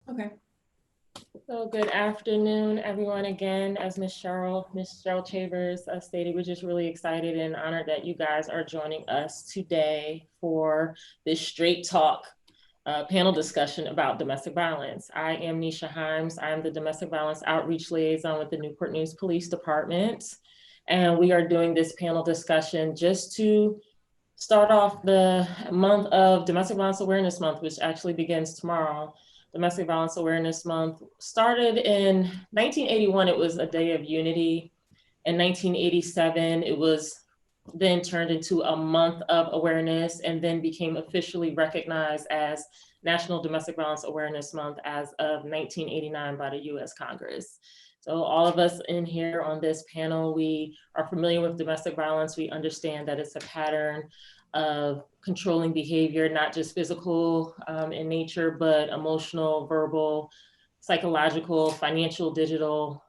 Okay. So good afternoon, everyone. Again, as Miss Cheryl Chambers stated, we're just really excited and honored that you guys are joining us today for this Straight Talk panel discussion about domestic violence. I am Nisha Himes. I am the Domestic Violence Outreach Liaison with the Newport News Police Department. And we are doing this panel discussion just to start off the month of Domestic Violence Awareness Month, which actually begins tomorrow. Domestic Violence Awareness Month started in 1981. It was a day of unity. In 1987, it was then turned into a month of awareness and then became officially recognized as National Domestic Violence Awareness Month as of 1989 by the US Congress. So all of us in here on this panel, we are familiar with domestic violence. We understand that it's a pattern of controlling behavior, not just physical in nature, but emotional, verbal, psychological, financial, digital,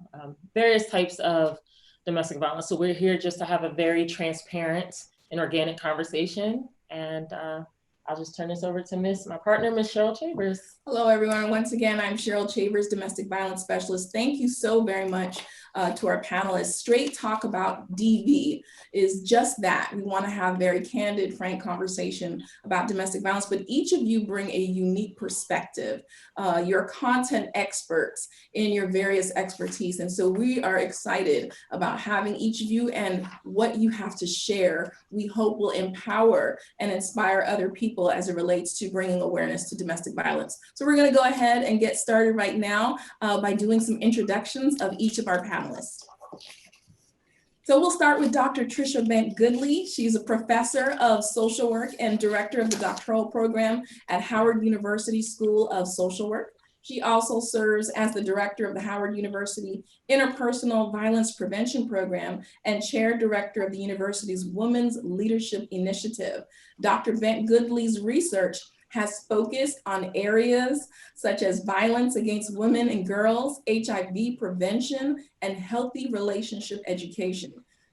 various types of domestic violence. So we're here just to have a very transparent and organic conversation. And I'll just turn this over to my partner, Miss Cheryl Chambers. Hello, everyone. Once again, I'm Cheryl Chambers, Domestic Violence Specialist. Thank you so very much to our panelists. Straight Talk about DV is just that. We want to have very candid, frank conversation about domestic violence, but each of you bring a unique perspective. You're content experts in your various expertise. And so we are excited about having each of you and what you have to share. We hope will empower and inspire other people as it relates to bringing awareness to domestic violence. So we're going to go ahead and get started right now by doing some introductions of each of our panelists. So we'll start with Dr. Tricia Bent-Goodley. She's a professor of social work and director of the doctoral program at Howard University School of Social Work. She also serves as the director of the Howard University Interpersonal Violence Prevention Program and chair director of the university's Women's Leadership Initiative. Dr. Bent-Goodley's research has focused on areas such as violence against women and girls, HIV prevention, and healthy relationship education.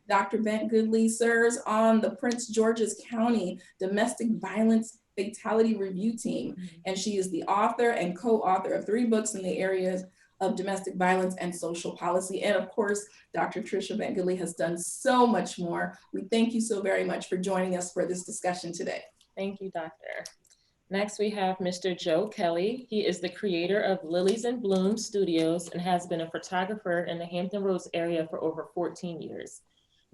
Dr. Bent-Goodley serves on the Prince George's County Domestic Violence Fatality Review Team, and she is the author and co-author of 3 books in the areas of domestic violence and social policy. And of course, Dr. Tricia Bent-Goodley has done so much more. We thank you so very much for joining us for this discussion today. Thank you, Doctor. Next, we have Mr. Joe Kelly. He is the creator of Lilies and Bloom Studios and has been a photographer in the Hampton Roads area for over 14 years.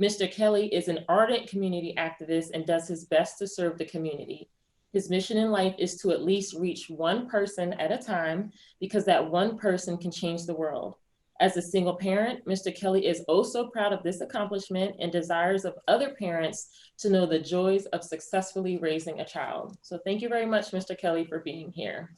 Mr. Kelly is an ardent community activist and does his best to serve the community. His mission in life is to at least reach one person at a time because that one person can change the world. As a single parent, Mr. Kelly is oh so proud of this accomplishment and desires of other parents to know the joys of successfully raising a child. So thank you very much, Mr. Kelly, for being here.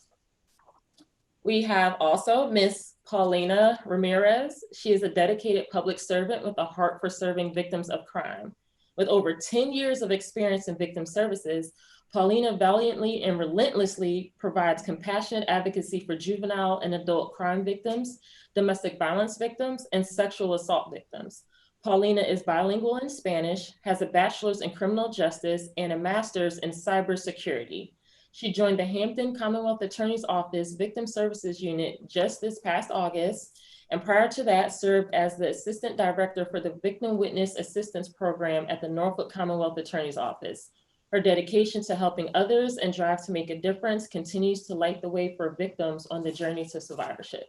We have also Miss Paulina Ramirez. She is a dedicated public servant with a heart for serving victims of crime. With over 10 years of experience in victim services, Paulina valiantly and relentlessly provides compassionate advocacy for juvenile and adult crime victims, domestic violence victims, and sexual assault victims. Paulina is bilingual in Spanish, has a bachelor's in criminal justice, and a master's in cybersecurity. She joined the Hampton Commonwealth Attorney's Office Victim Services Unit just this past August, and prior to that served as the Assistant Director for the Victim Witness Assistance Program at the Norfolk Commonwealth Attorney's Office. Her dedication to helping others and drive to make a difference continues to light the way for victims on the journey to survivorship.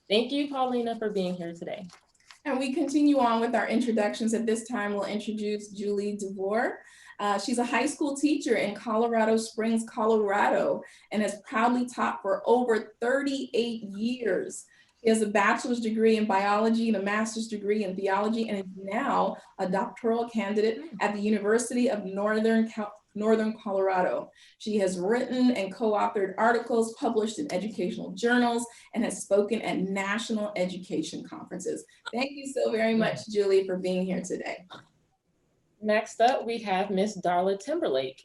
Thank you, Paulina, for being here today. And we continue on with our introductions. At this time, we'll introduce Julie Devore. She's a high school teacher in Colorado Springs, Colorado, and has proudly taught for over 38 years. She has a bachelor's degree in biology and a master's degree in theology, and is now a doctoral candidate at the University of Northern Colorado. She has written and co-authored articles published in educational journals and has spoken at national education conferences. Thank you so very much, Julie, for being here today. Next up, we have Miss Darla Timberlake.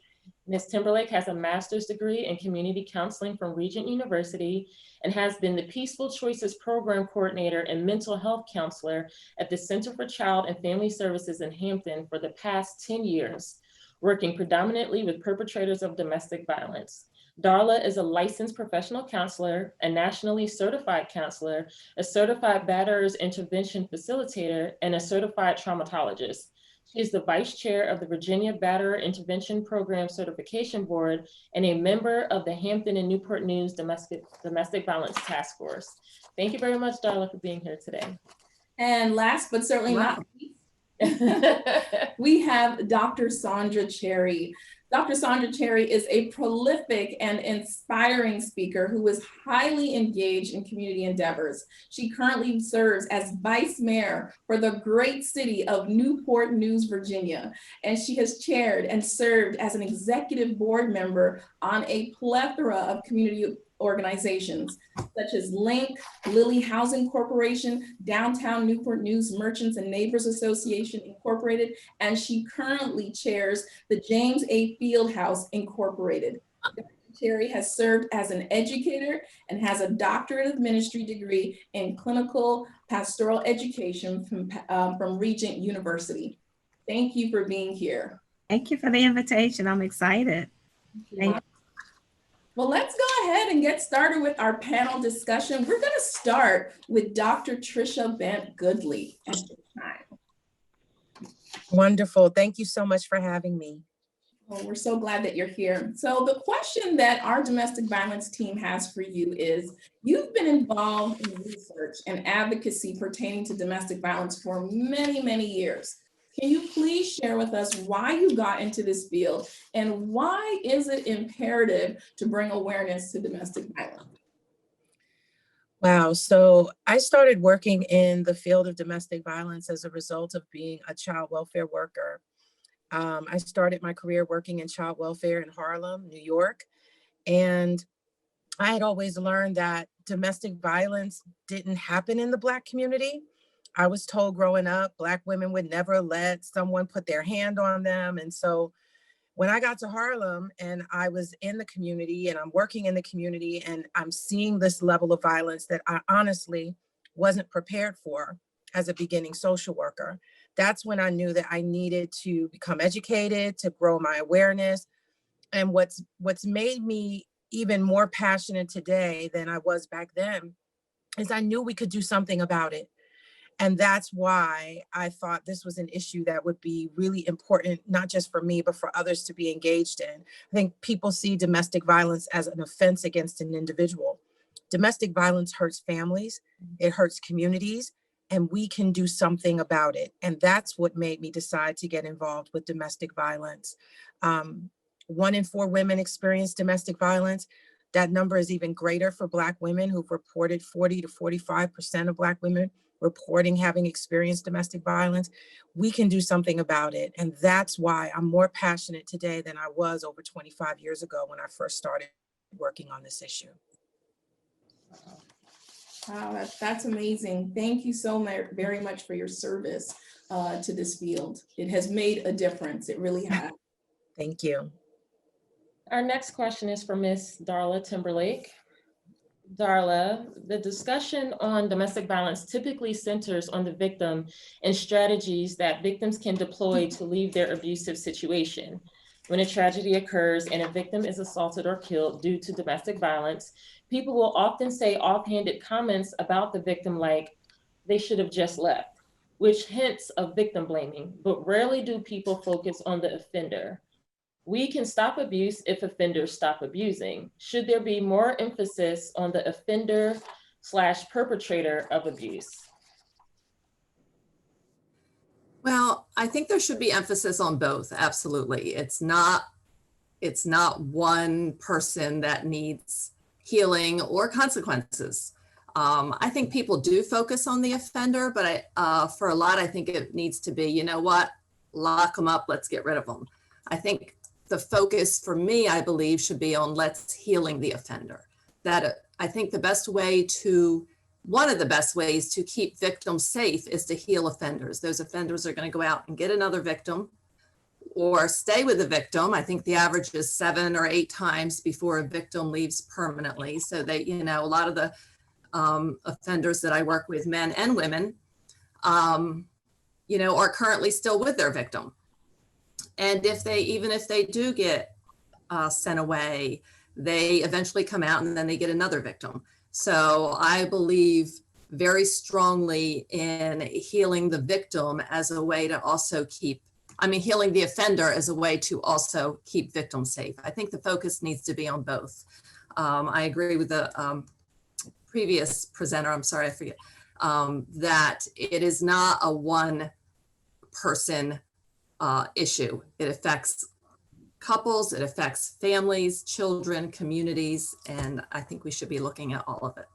Ms. Timberlake has a master's degree in community counseling from Regent University and has been the Peaceful Choices Program Coordinator and Mental Health Counselor at the Center for Child and Family Services in Hampton for the past 10 years. working predominantly with perpetrators of domestic violence. Darla is a licensed professional counselor, a nationally certified counselor, a certified batterers intervention facilitator, and a certified traumatologist. She is the vice chair of the Virginia Batterer Intervention Program Certification Board and a member of the Hampton and Newport News Domestic Violence Task Force. Thank you very much, Darla, for being here today. And last but certainly not least, we have Dr. Saundra Cherry. Dr. Saundra Cherry is a prolific and inspiring speaker who is highly engaged in community endeavors. She currently serves as vice mayor for the great city of Newport News, Virginia, and she has chaired and served as an executive board member on a plethora of community organizations such as Link, Lilly Housing Corporation, Downtown Newport News Merchants and Neighbors Association Incorporated, and she currently chairs the James A. Fieldhouse Incorporated. Dr. Cherry has served as an educator and has a doctorate of ministry degree in clinical pastoral education from Regent University. Thank you for being here. Thank you for the invitation. I'm excited. Thank you. Well, let's go ahead and get started with our panel discussion. We're going to start with Dr. Tricia Bent-Goodley at this time. Wonderful. Thank you so much for having me. Well, we're so glad that you're here. So the question that our domestic violence team has for you is, you've been involved in research and advocacy pertaining to domestic violence for many, many years. Can you please share with us why you got into this field and why is it imperative to bring awareness to domestic violence? Wow. So I started working in the field of domestic violence as a result of being a child welfare worker. I started my career working in child welfare in Harlem, New York. And I had always learned that domestic violence didn't happen in the Black community. I was told growing up, Black women would never let someone put their hand on them. And so when I got to Harlem and I was in the community and I'm working in the community and I'm seeing this level of violence that I honestly wasn't prepared for as a beginning social worker, that's when I knew that I needed to become educated, to grow my awareness. And what's made me even more passionate today than I was back then is I knew we could do something about it. And that's why I thought this was an issue that would be really important, not just for me, but for others to be engaged in. I think people see domestic violence as an offense against an individual. Domestic violence hurts families, it hurts communities, and we can do something about it. And that's what made me decide to get involved with domestic violence. 1 in 4 women experience domestic violence. That number is even greater for Black women who've reported 40 to 45% of Black women reporting having experienced domestic violence. We can do something about it. And that's why I'm more passionate today than I was over 25 years ago when I first started working on this issue. Wow, that's amazing. Thank you so very much for your service to this field. It has made a difference. It really has. Thank you. Our next question is for Ms. Darla Timberlake. Darla, the discussion on domestic violence typically centers on the victim and strategies that victims can deploy to leave their abusive situation. When a tragedy occurs and a victim is assaulted or killed due to domestic violence, people will often say offhanded comments about the victim like, they should have just left, which hints of victim blaming, but rarely do people focus on the offender. We can stop abuse if offenders stop abusing. Should there be more emphasis on the offender/perpetrator of abuse? Well, I think there should be emphasis on both. Absolutely. It's not one person that needs healing or consequences. I think people do focus on the offender, but for a lot, I think it needs to be, you know what, lock them up, let's get rid of them. I think the focus for me, I believe, should be on let's healing the offender. That I think one of the best ways to keep victims safe is to heal offenders. Those offenders are going to go out and get another victim or stay with the victim. I think the average is 7 or 8 times before a victim leaves permanently. So they, a lot of the offenders that I work with, men and women, are currently still with their victim. And even if they do get sent away, they eventually come out and then they get another victim. So I believe very strongly in healing the victim as a way to also healing the offender as a way to also keep victims safe. I think the focus needs to be on both. I agree with the previous presenter, I'm sorry, I forget, that it is not a one person issue. It affects couples, it affects families, children, communities, and I think we should be looking at all of it.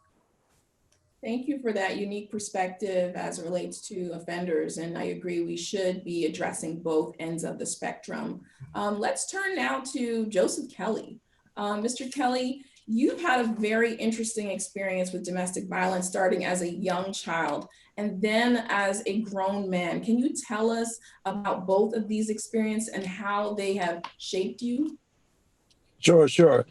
Thank you for that unique perspective as it relates to offenders. And I agree, we should be addressing both ends of the spectrum. Let's turn now to Joseph Kelly. Mr. Kelly, you've had a very interesting experience with domestic violence starting as a young child and then as a grown man. Can you tell us about both of these experiences and how they have shaped you? Sure.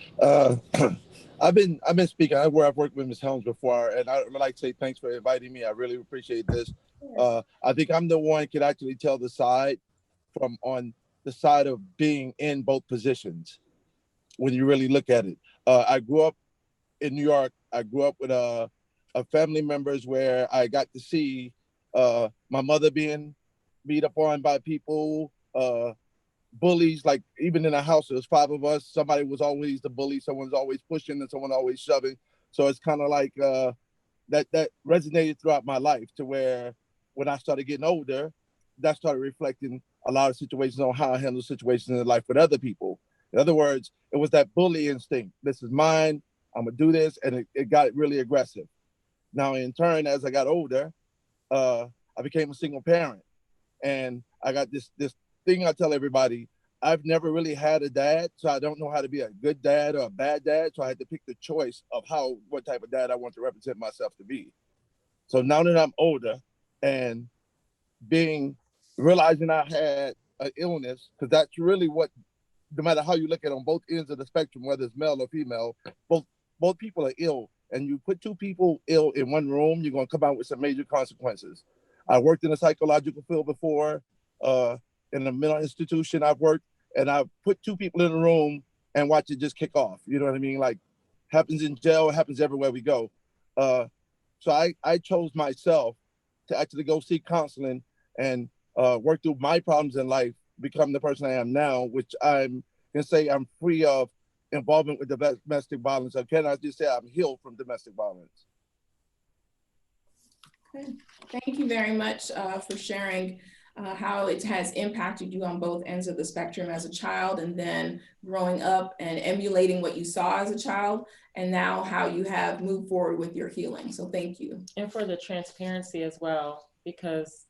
I've been speaking. I've worked with Ms. Helms before, and I would like to say thanks for inviting me. I really appreciate this. I think I'm the one who could actually tell the side on the side of being in both positions when you really look at it. I grew up in New York. I grew up with a family members where I got to see my mother being beat up on by people, bullies. Like even in a house, there was 5 of us. Somebody was always the bully. Someone's always pushing and someone always shoving. So it's kind of like that resonated throughout my life to where when I started getting older, that started reflecting a lot of situations on how I handle situations in life with other people. In other words, it was that bully instinct. This is mine. I'm gonna do this, and it got really aggressive. Now, in turn, as I got older, I became a single parent, and I got this thing I tell everybody. I've never really had a dad, so I don't know how to be a good dad or a bad dad. So I had to pick the choice of what type of dad I want to represent myself to be. So now that I'm older and realizing I had an illness, because that's really what, no matter how you look at it on both ends of the spectrum, whether it's male or female, both people are ill. And you put 2 people ill in one room, you're going to come out with some major consequences. I worked in a psychological field before. In a mental institution I've worked, and I've put 2 people in a room and watch it just kick off. You know what I mean? Like happens in jail, happens everywhere we go. So I chose myself to actually go seek counseling and work through my problems in life, become the person I am now, which I'm gonna say I'm free of involvement with domestic violence. Or can I just say I'm healed from domestic violence? Okay. Thank you very much for sharing how it has impacted you on both ends of the spectrum as a child, and then growing up and emulating what you saw as a child, and now how you have moved forward with your healing. So thank you. And for the transparency as well, because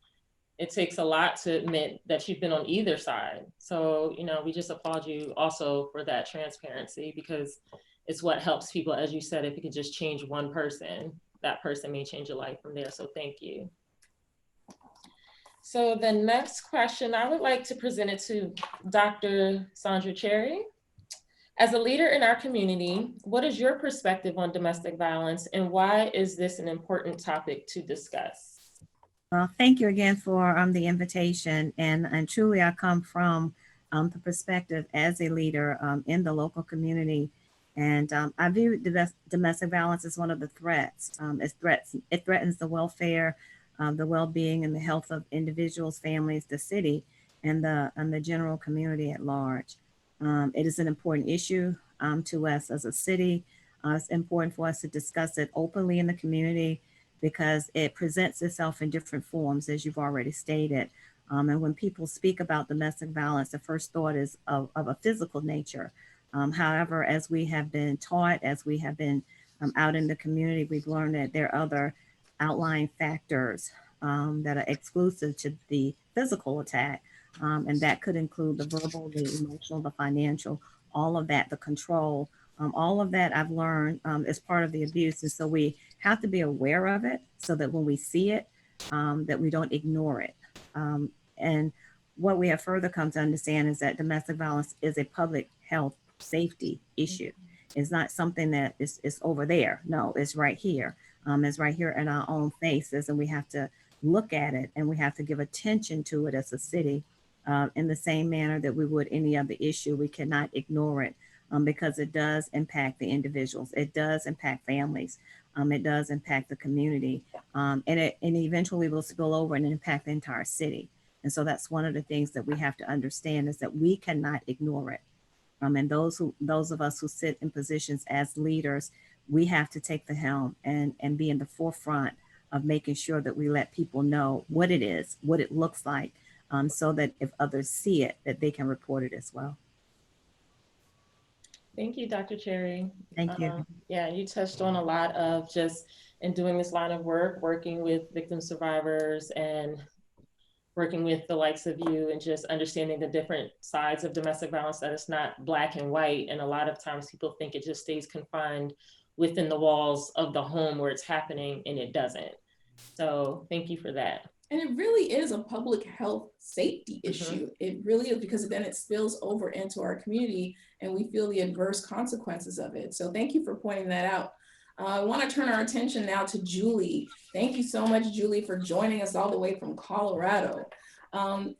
it takes a lot to admit that you've been on either side. So, we just applaud you also for that transparency, because it's what helps people. As you said, if you can just change one person, that person may change your life from there. So thank you. So the next question, I would like to present it to Dr. Saundra Cherry. As a leader in our community, what is your perspective on domestic violence, and why is this an important topic to discuss? Well, thank you again for the invitation. And truly, I come from the perspective as a leader in the local community. And I view domestic violence as one of the threats. It threatens the welfare, the well-being and the health of individuals, families, the city, and the general community at large. It is an important issue to us as a city. It's important for us to discuss it openly in the community because it presents itself in different forms, as you've already stated. And when people speak about domestic violence, the first thought is of a physical nature. However, as we have been taught, as we have been out in the community, we've learned that there are other outlying factors that are exclusive to the physical attack. And that could include the verbal, the emotional, the financial, all of that, the control, all of that I've learned is part of the abuse. And so we have to be aware of it so that when we see it, that we don't ignore it. And what we have further come to understand is that domestic violence is a public health safety issue. It's not something that is over there. No, it's right here. It's right here in our own faces, and we have to look at it and we have to give attention to it as a city in the same manner that we would any other issue. We cannot ignore it because it does impact the individuals. It does impact families. It does impact the community, and eventually will spill over and impact the entire city. And so that's one of the things that we have to understand, is that we cannot ignore it. And those of us who sit in positions as leaders, we have to take the helm and be in the forefront of making sure that we let people know what it is, what it looks like, so that if others see it, that they can report it as well. Thank you, Dr. Cherry. Thank you. Yeah, you touched on a lot of just in doing this line of work, working with victim survivors and working with the likes of you, and just understanding the different sides of domestic violence, that it's not black and white. And a lot of times people think it just stays confined within the walls of the home where it's happening, and it doesn't. So thank you for that. And it really is a public health safety issue. It really is, because then it spills over into our community and we feel the adverse consequences of it. So thank you for pointing that out. I want to turn our attention now to Julie. Thank you so much, Julie, for joining us all the way from Colorado.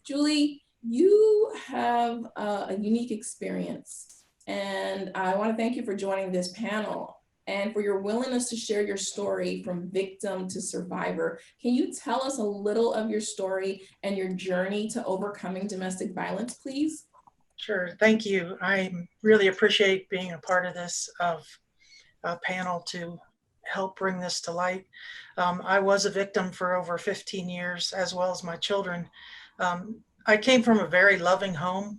Julie, you have a unique experience, and I want to thank you for joining this panel and for your willingness to share your story from victim to survivor. Can you tell us a little of your story and your journey to overcoming domestic violence, please? Sure, thank you. I really appreciate being a part of this panel to help bring this to light. I was a victim for over 15 years, as well as my children. I came from a very loving home.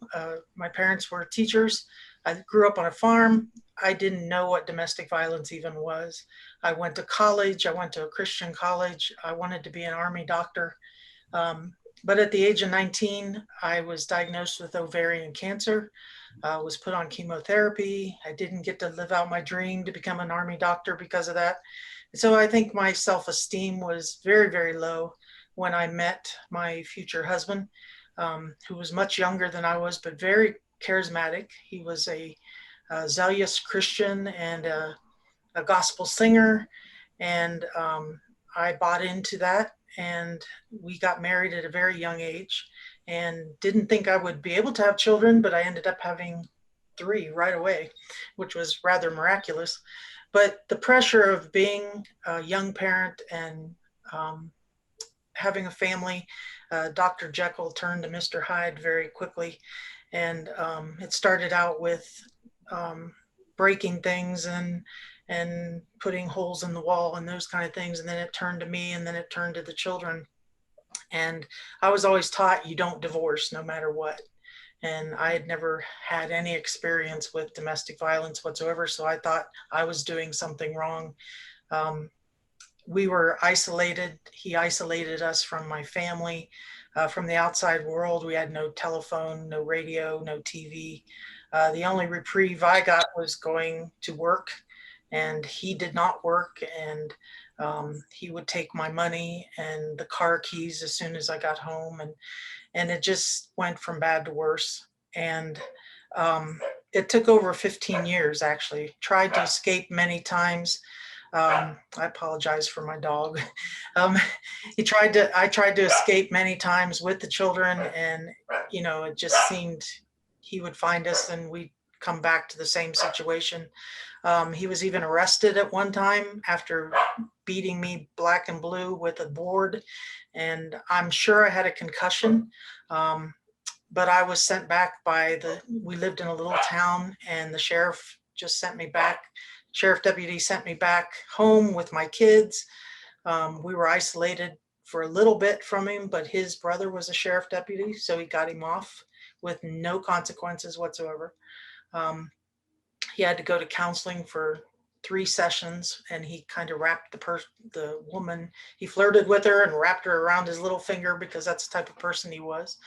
My parents were teachers. I grew up on a farm. I didn't know what domestic violence even was. I went to college. I went to a Christian college. I wanted to be an Army doctor. But at the age of 19, I was diagnosed with ovarian cancer. Was put on chemotherapy. I didn't get to live out my dream to become an Army doctor because of that. So I think my self-esteem was very, very low when I met my future husband, who was much younger than I was, but very charismatic. He was a zealous Christian and a gospel singer. And I bought into that, and we got married at a very young age and didn't think I would be able to have children, but I ended up having 3 right away, which was rather miraculous. But the pressure of being a young parent and having a family, Dr. Jekyll turned to Mr. Hyde very quickly. And it started out with breaking things and putting holes in the wall and those kind of things. And then it turned to me, and then it turned to the children. And I was always taught you don't divorce no matter what. And I had never had any experience with domestic violence whatsoever. So I thought I was doing something wrong. We were isolated. He isolated us from my family, from the outside world. We had no telephone, no radio, no TV. The only reprieve I got was going to work, and he did not work. And he would take my money and the car keys as soon as I got home. And it just went from bad to worse. And it took over 15 years, actually. Tried to escape many times. I apologize for my dog. I tried to escape many times with the children, and it just seemed he would find us and we'd come back to the same situation. He was even arrested at one time after beating me black and blue with a board, and I'm sure I had a concussion. But I was sent back we lived in a little town, and the sheriff just sent me back. Sheriff deputy sent me back home with my kids. We were isolated for a little bit from him, but his brother was a sheriff deputy, so he got him off with no consequences whatsoever. He had to go to counseling for 3 sessions, and he kind of wrapped the woman, he flirted with her and wrapped her around his little finger because that's the type of person he was.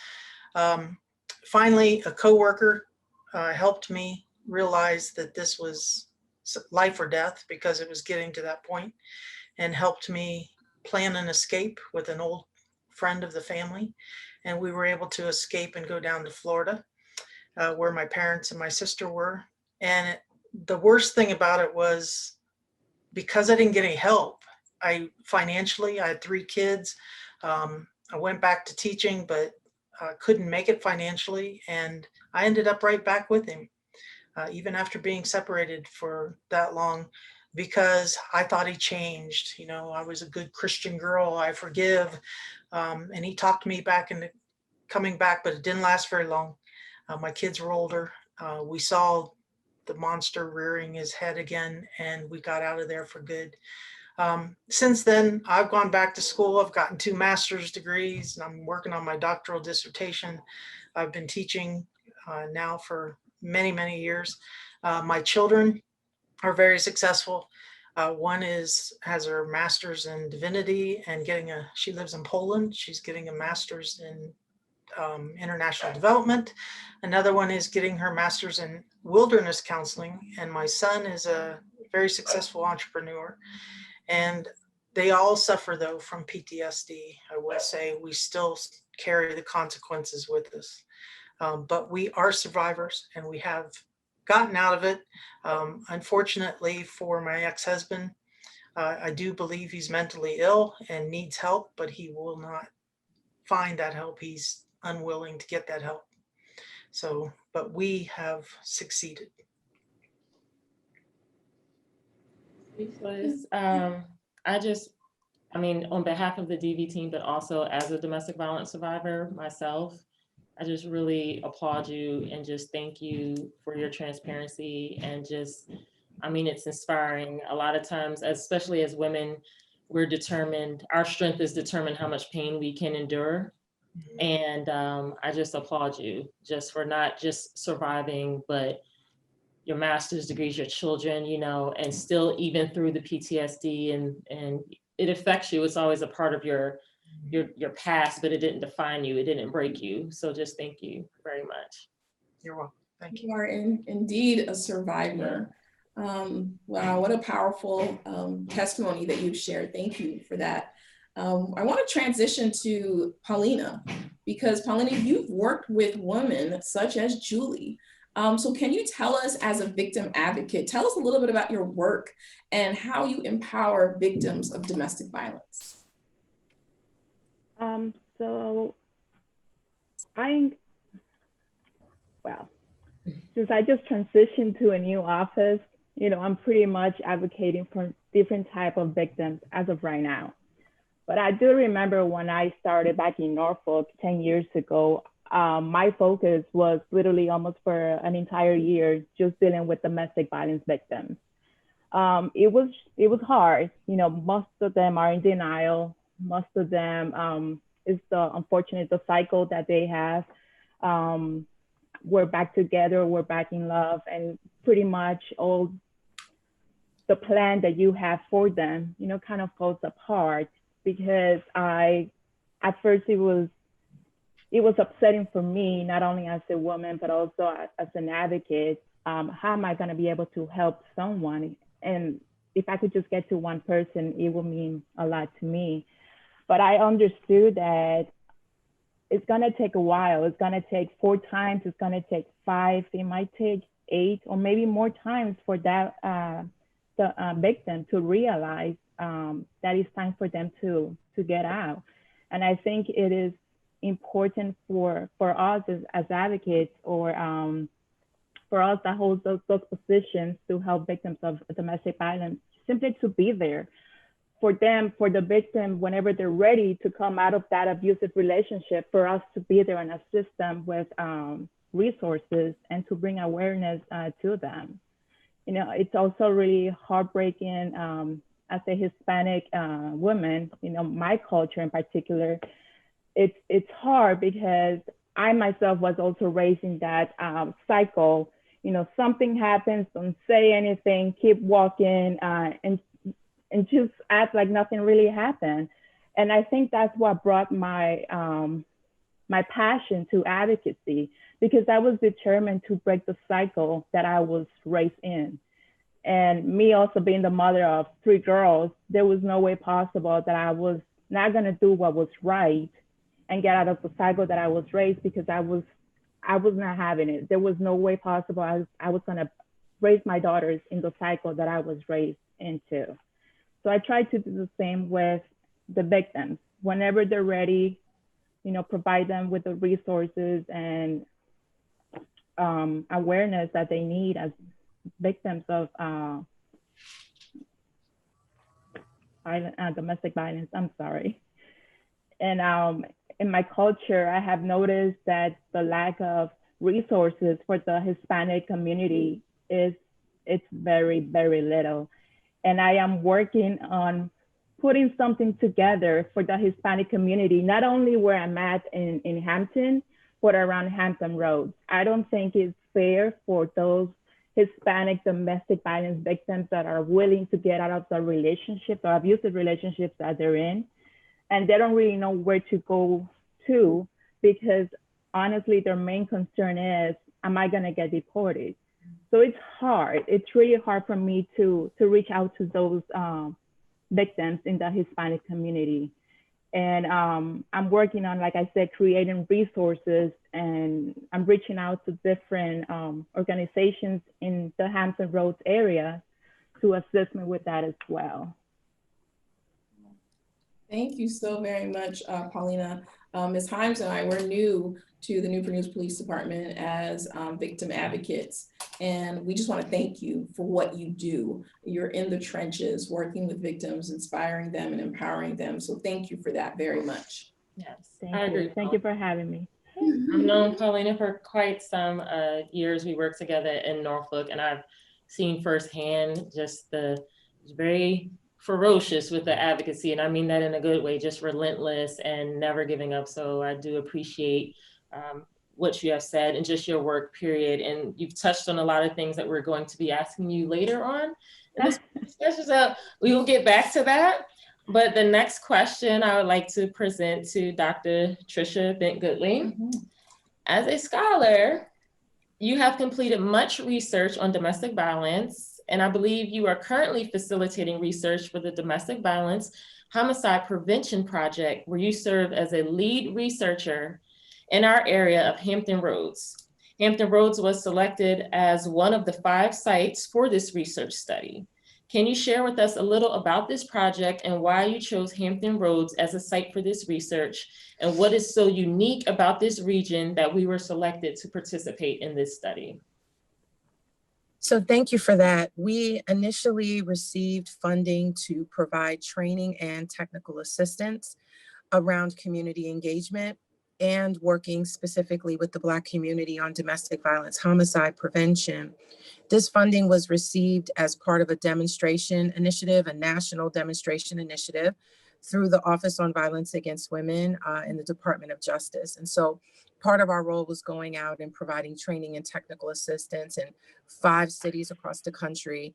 Finally, a coworker helped me realize that this was life or death, because it was getting to that point, and helped me plan an escape with an old friend of the family. And we were able to escape and go down to Florida, where my parents and my sister were. And the worst thing about it was, because I didn't get any help, financially, I had 3 kids. I went back to teaching, but couldn't make it financially, and I ended up right back with him, even after being separated for that long, because I thought he changed. You know, I was a good Christian girl, I forgive, and he talked me back into coming back, but it didn't last very long. My kids were older. We saw the monster rearing his head again, and we got out of there for good. Since then, I've gone back to school. I've gotten 2 master's degrees, and I'm working on my doctoral dissertation. I've been teaching now for many, many years. My children are very successful. One has her master's in divinity and she lives in Poland. She's getting a master's in international development. Another one is getting her master's in wilderness counseling. And my son is a very successful entrepreneur. And they all suffer, though, from PTSD. I will say we still carry the consequences with us. But we are survivors, and we have gotten out of it. Unfortunately for my ex-husband, I do believe he's mentally ill and needs help, but he will not find that help. He's unwilling to get that help. So, but we have succeeded. Speechless. I mean, on behalf of the DV team, but also as a domestic violence survivor myself, I just really applaud you and just thank you for your transparency and just, I mean, it's inspiring. A lot of times, especially as women, we're determined, our strength is determined how much pain we can endure. And I just applaud you just for not just surviving, but your master's degrees, your children, you know, and still even through the PTSD and it affects you. It's always a part of your past, but it didn't define you. It didn't break you. So just thank you very much. You're welcome. Thank you. You are indeed a survivor. Wow, what a powerful testimony that you've shared. Thank you for that. I want to transition to Paulina, because Paulina, you've worked with women such as Julie. So can you tell us, as a victim advocate, tell us a little bit about your work and how you empower victims of domestic violence? Since I just transitioned to a new office, you know, I'm pretty much advocating for different type of victims as of right now. But I do remember when I started back in Norfolk 10 years ago, my focus was literally almost for an entire year just dealing with domestic violence victims. It was hard. You know, most of them are in denial. Most of them is the cycle that they have. We're back together, we're back in love, and pretty much all the plan that you have for them, you know, kind of falls apart, because at first it was upsetting for me, not only as a woman, but also as an advocate. How am I going to be able to help someone? And if I could just get to one person, it would mean a lot to me. But I understood that it's going to take a while. It's going to take 4 times. It's going to take 5. It might take 8 or maybe more times for that the victim to realize that it's time for them to get out. And I think it is important for us as advocates, or for us that hold those positions to help victims of domestic violence, simply to be there for them, for the victim, whenever they're ready to come out of that abusive relationship, for us to be there and assist them with resources and to bring awareness to them. You know, it's also really heartbreaking as a Hispanic woman, you know, my culture in particular, it's hard because I myself was also raised in that cycle. You know, something happens, don't say anything, keep walking, and just act like nothing really happened. And I think that's what brought my my passion to advocacy, because I was determined to break the cycle that I was raised in. And me also being the mother of 3 girls, there was no way possible that I was not gonna do what was right and get out of the cycle that I was raised, because I was not having it. There was no way possible I was gonna raise my daughters in the cycle that I was raised into. So I tried to do the same with the victims. Whenever they're ready, provide them with the resources and awareness that they need as victims of domestic violence. I'm sorry. And in my culture, I have noticed that the lack of resources for the Hispanic community it's very, very little. And I am working on putting something together for the Hispanic community, not only where I'm at in Hampton, but around Hampton Roads. I don't think it's fair for those Hispanic domestic violence victims that are willing to get out of the relationships or abusive relationships that they're in. And they don't really know where to go to, because honestly, their main concern is, am I gonna get deported? So it's hard. It's really hard for me to reach out to those victims in the Hispanic community. And I'm working on, like I said, creating resources, and I'm reaching out to different organizations in the Hampton Roads area to assist me with that as well. Thank you so very much, Paulina. Ms. Himes and I were new to the Newport News Police Department as victim advocates. And we just want to thank you for what you do. You're in the trenches, working with victims, inspiring them and empowering them. So thank you for that very much. Yes, Thank I you. agree. Thank you for having me. I've known Paulina for quite some years. We worked together in Norfolk, and I've seen firsthand just the very ferocious with the advocacy. And I mean that in a good way, just relentless and never giving up. So I do appreciate what you have said and just your work, period. And you've touched on a lot of things that we're going to be asking you later on in this discussion. So we will get back to that. But the next question I would like to present to Dr. Tricia Bent-Goodley. As a scholar, you have completed much research on domestic violence, and I believe you are currently facilitating research for the Domestic Violence Homicide Prevention Project, where you serve as a lead researcher in our area of Hampton Roads. Hampton Roads was selected as one of the 5 sites for this research study. Can you share with us a little about this project and why you chose Hampton Roads as a site for this research, and what is so unique about this region that we were selected to participate in this study? So thank you for that. We initially received funding to provide training and technical assistance around community engagement and working specifically with the Black community on domestic violence homicide prevention. This funding was received as part of a demonstration initiative, a national demonstration initiative through the Office on Violence Against Women in the Department of Justice. And so part of our role was going out and providing training and technical assistance in 5 cities across the country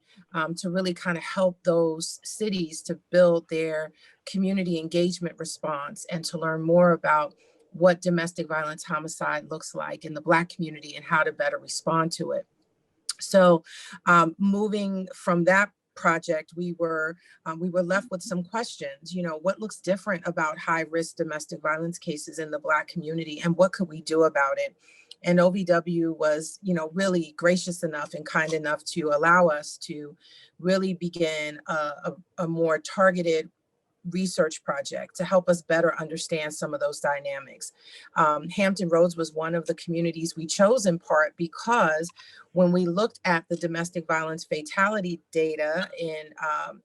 to really kind of help those cities to build their community engagement response and to learn more about what domestic violence homicide looks like in the Black community and how to better respond to it. So moving from that project, we were left with some questions. What looks different about high-risk domestic violence cases in the Black community, and what could we do about it? And OVW was, really gracious enough and kind enough to allow us to really begin a more targeted research project to help us better understand some of those dynamics. Hampton Roads was one of the communities we chose in part because when we looked at the domestic violence fatality data in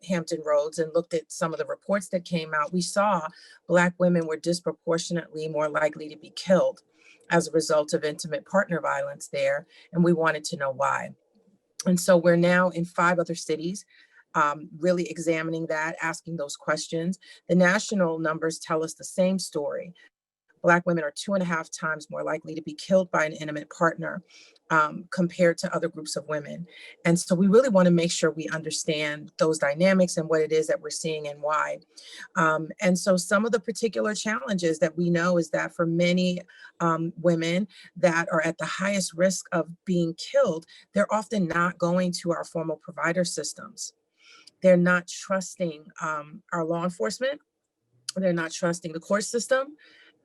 Hampton Roads and looked at some of the reports that came out, we saw Black women were disproportionately more likely to be killed as a result of intimate partner violence there, and we wanted to know why. And so we're now in 5 other cities, really examining that, asking those questions. The national numbers tell us the same story. Black women are 2.5 times more likely to be killed by an intimate partner compared to other groups of women. And so we really want to make sure we understand those dynamics and what it is that we're seeing and why. And so some of the particular challenges that we know is that for many women that are at the highest risk of being killed, they're often not going to our formal provider systems. They're not trusting our law enforcement. They're not trusting the court system.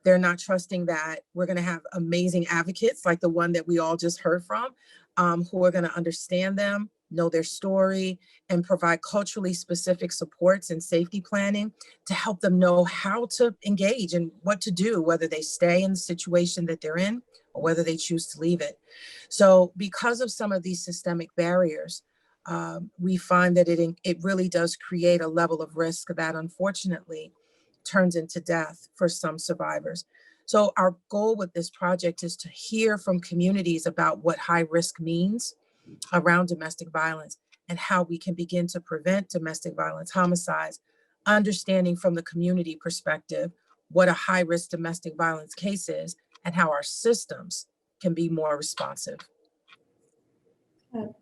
They're not trusting that we're going to have amazing advocates like the one that we all just heard from, who are going to understand them, know their story, and provide culturally specific supports and safety planning to help them know how to engage and what to do, whether they stay in the situation that they're in or whether they choose to leave it. So because of some of these systemic barriers, we find that it really does create a level of risk that unfortunately turns into death for some survivors. So our goal with this project is to hear from communities about what high risk means around domestic violence and how we can begin to prevent domestic violence homicides, understanding from the community perspective what a high risk domestic violence case is and how our systems can be more responsive.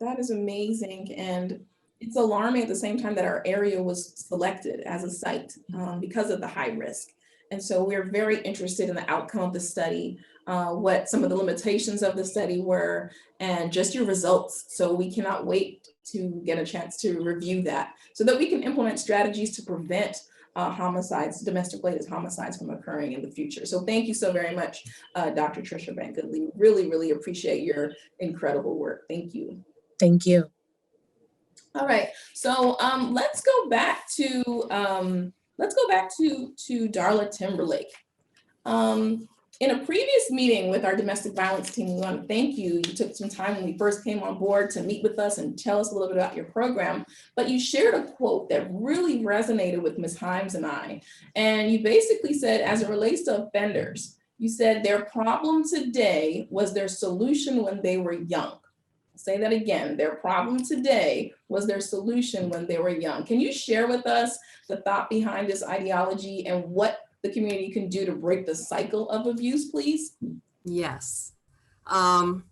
That is amazing. And it's alarming at the same time that our area was selected as a site because of the high risk. And so we're very interested in the outcome of the study, what some of the limitations of the study were, and just your results. So we cannot wait to get a chance to review that so that we can implement strategies to prevent homicides, domestic related homicides from occurring in the future. So thank you so very much, Dr. Tricia Bent-Goodley. Really, really appreciate your incredible work. Thank you. Thank you. All right, so let's go back to Darla Timberlake. In a previous meeting with our domestic violence team, we want to thank you. You took some time when we first came on board to meet with us and tell us a little bit about your program, but you shared a quote that really resonated with Ms. Himes and I. And you basically said, as it relates to offenders, you said their problem today was their solution when they were young. I'll say that again, their problem today was their solution when they were young. Can you share with us the thought behind this ideology and what the community can do to break the cycle of abuse, please? Yes. And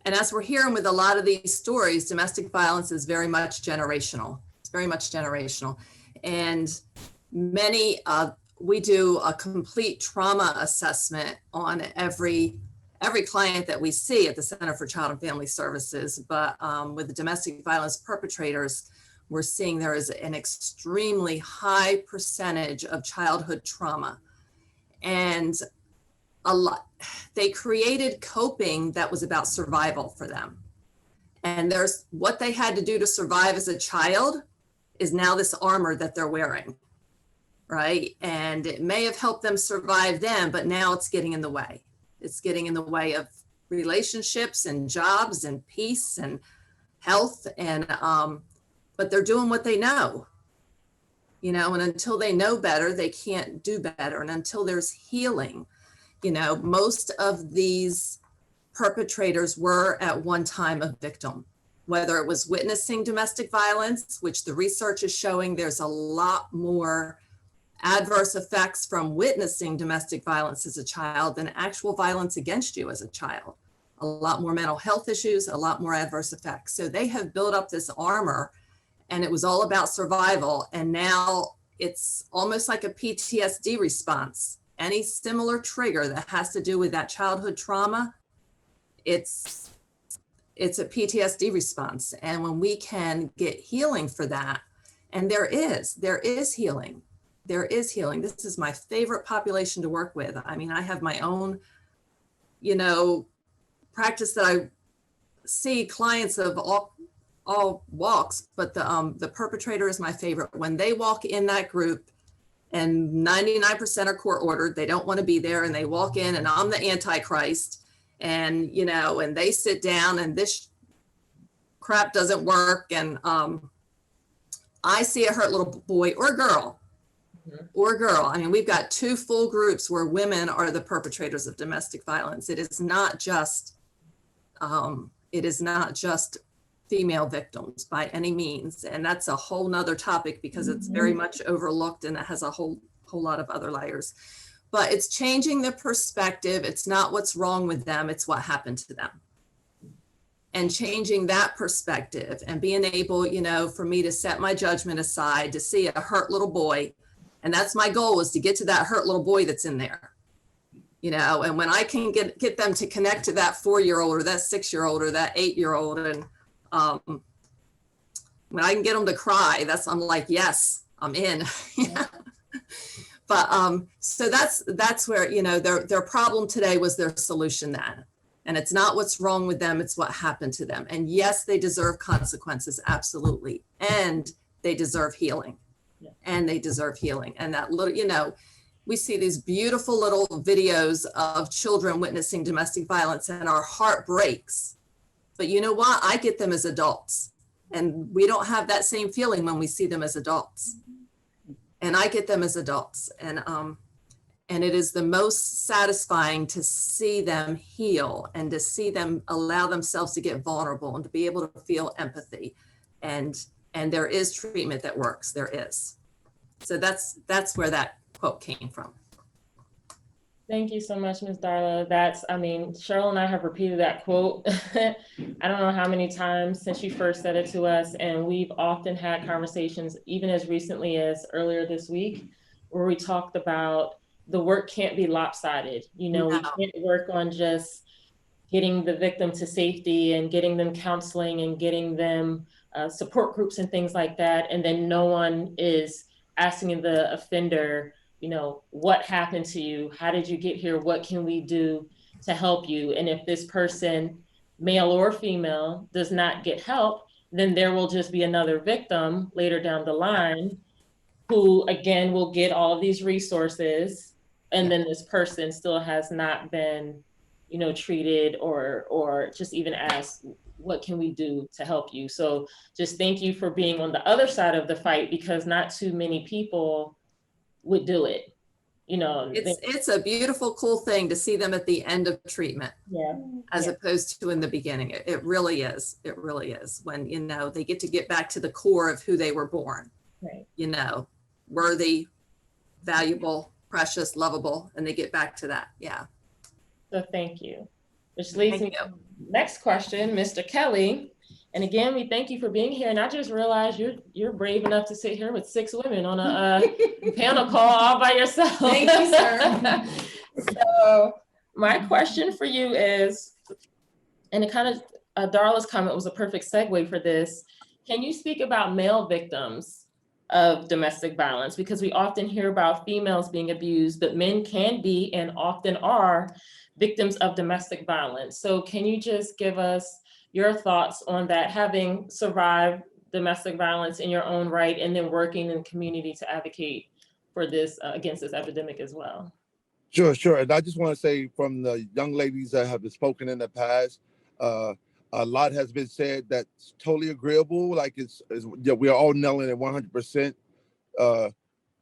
as we're hearing with a lot of these stories, domestic violence is very much generational. It's very much generational. And we do a complete trauma assessment on every client that we see at the Center for Child and Family Services. But with the domestic violence perpetrators, we're seeing there is an extremely high percentage of childhood trauma. And they created coping that was about survival for them. And there's what they had to do to survive as a child is now this armor that they're wearing, right? And it may have helped them survive then, but now it's getting in the way. It's getting in the way of relationships and jobs and peace and health. And but they're doing what they know, and until they know better, they can't do better. And until there's healing, most of these perpetrators were at one time a victim, whether it was witnessing domestic violence, which the research is showing there's a lot more adverse effects from witnessing domestic violence as a child than actual violence against you as a child. A lot more mental health issues, a lot more adverse effects. So they have built up this armor, and it was all about survival. And now it's almost like a PTSD response. Any similar trigger that has to do with that childhood trauma, it's a PTSD response. And when we can get healing for that, and there is healing. There is healing. This is my favorite population to work with. I mean, I have my own, practice that I see clients of all walks, but the perpetrator is my favorite. When they walk in that group, and 99% are court ordered, they don't want to be there, and they walk in, and I'm the Antichrist, and and they sit down, and this crap doesn't work, and I see a hurt little boy or girl. I mean, we've got 2 full groups where women are the perpetrators of domestic violence. It is not just female victims by any means. And that's a whole nother topic because it's very much overlooked and it has a whole lot of other layers. But it's changing the perspective. It's not what's wrong with them, it's what happened to them. And changing that perspective and being able, for me to set my judgment aside to see a hurt little boy. And that's my goal, is to get to that hurt little boy that's in there. And when I can get them to connect to that 4-year-old or that 6-year-old or that 8-year-old, and when I can get them to cry, I'm like, yes, I'm in. But so that's where, their problem today was their solution then. And it's not what's wrong with them, it's what happened to them. And yes, they deserve consequences, absolutely. And they deserve healing. And they deserve healing. And that little, you know, we see these beautiful little videos of children witnessing domestic violence and our heart breaks. But you know what? I get them as adults. And we don't have that same feeling when we see them as adults. And I get them as adults. And it is the most satisfying to see them heal and to see them allow themselves to get vulnerable and to be able to feel empathy. And there is treatment that works, there is. So that's where that quote came from. Thank you so much, Ms. Darla. I mean, Cheryl and I have repeated that quote. I don't know how many times since you first said it to us, and we've often had conversations, even as recently as earlier this week, where we talked about the work can't be lopsided. You know, No. we can't work on just getting the victim to safety and getting them counseling and getting them support groups and things like that. And then no one is asking the offender, you know, what happened to you? How did you get here? What can we do to help you? And if this person, male or female, does not get help, then there will just be another victim later down the line who again will get all of these resources, and then this person still has not been, you know, treated or just even asked, what can we do to help you? So just thank you for being on the other side of the fight, because not too many people would do it. You know, It's a beautiful, cool thing to see them at the end of treatment. Yeah. As opposed to in the beginning. It really is. It really is. When, you know, they get back to the core of who they were born. Right. You know, worthy, valuable, precious, lovable, and they get back to that. Yeah. So thank you. Which leads Thank me you. to the next question, Mr. Kelly. And again, we thank you for being here. And I just realized you're brave enough to sit here with 6 women on a panel call all by yourself. Thank you, sir. So my question for you is, and it kind of, Darla's comment was a perfect segue for this. Can you speak about male victims of domestic violence? Because we often hear about females being abused, but men can be and often are victims of domestic violence. So can you just give us your thoughts on that, having survived domestic violence in your own right, and then working in the community to advocate for this, against this epidemic as well? Sure. And I just want to say, from the young ladies that have spoken in the past, a lot has been said that's totally agreeable. Like yeah, we are all nailing it 100%.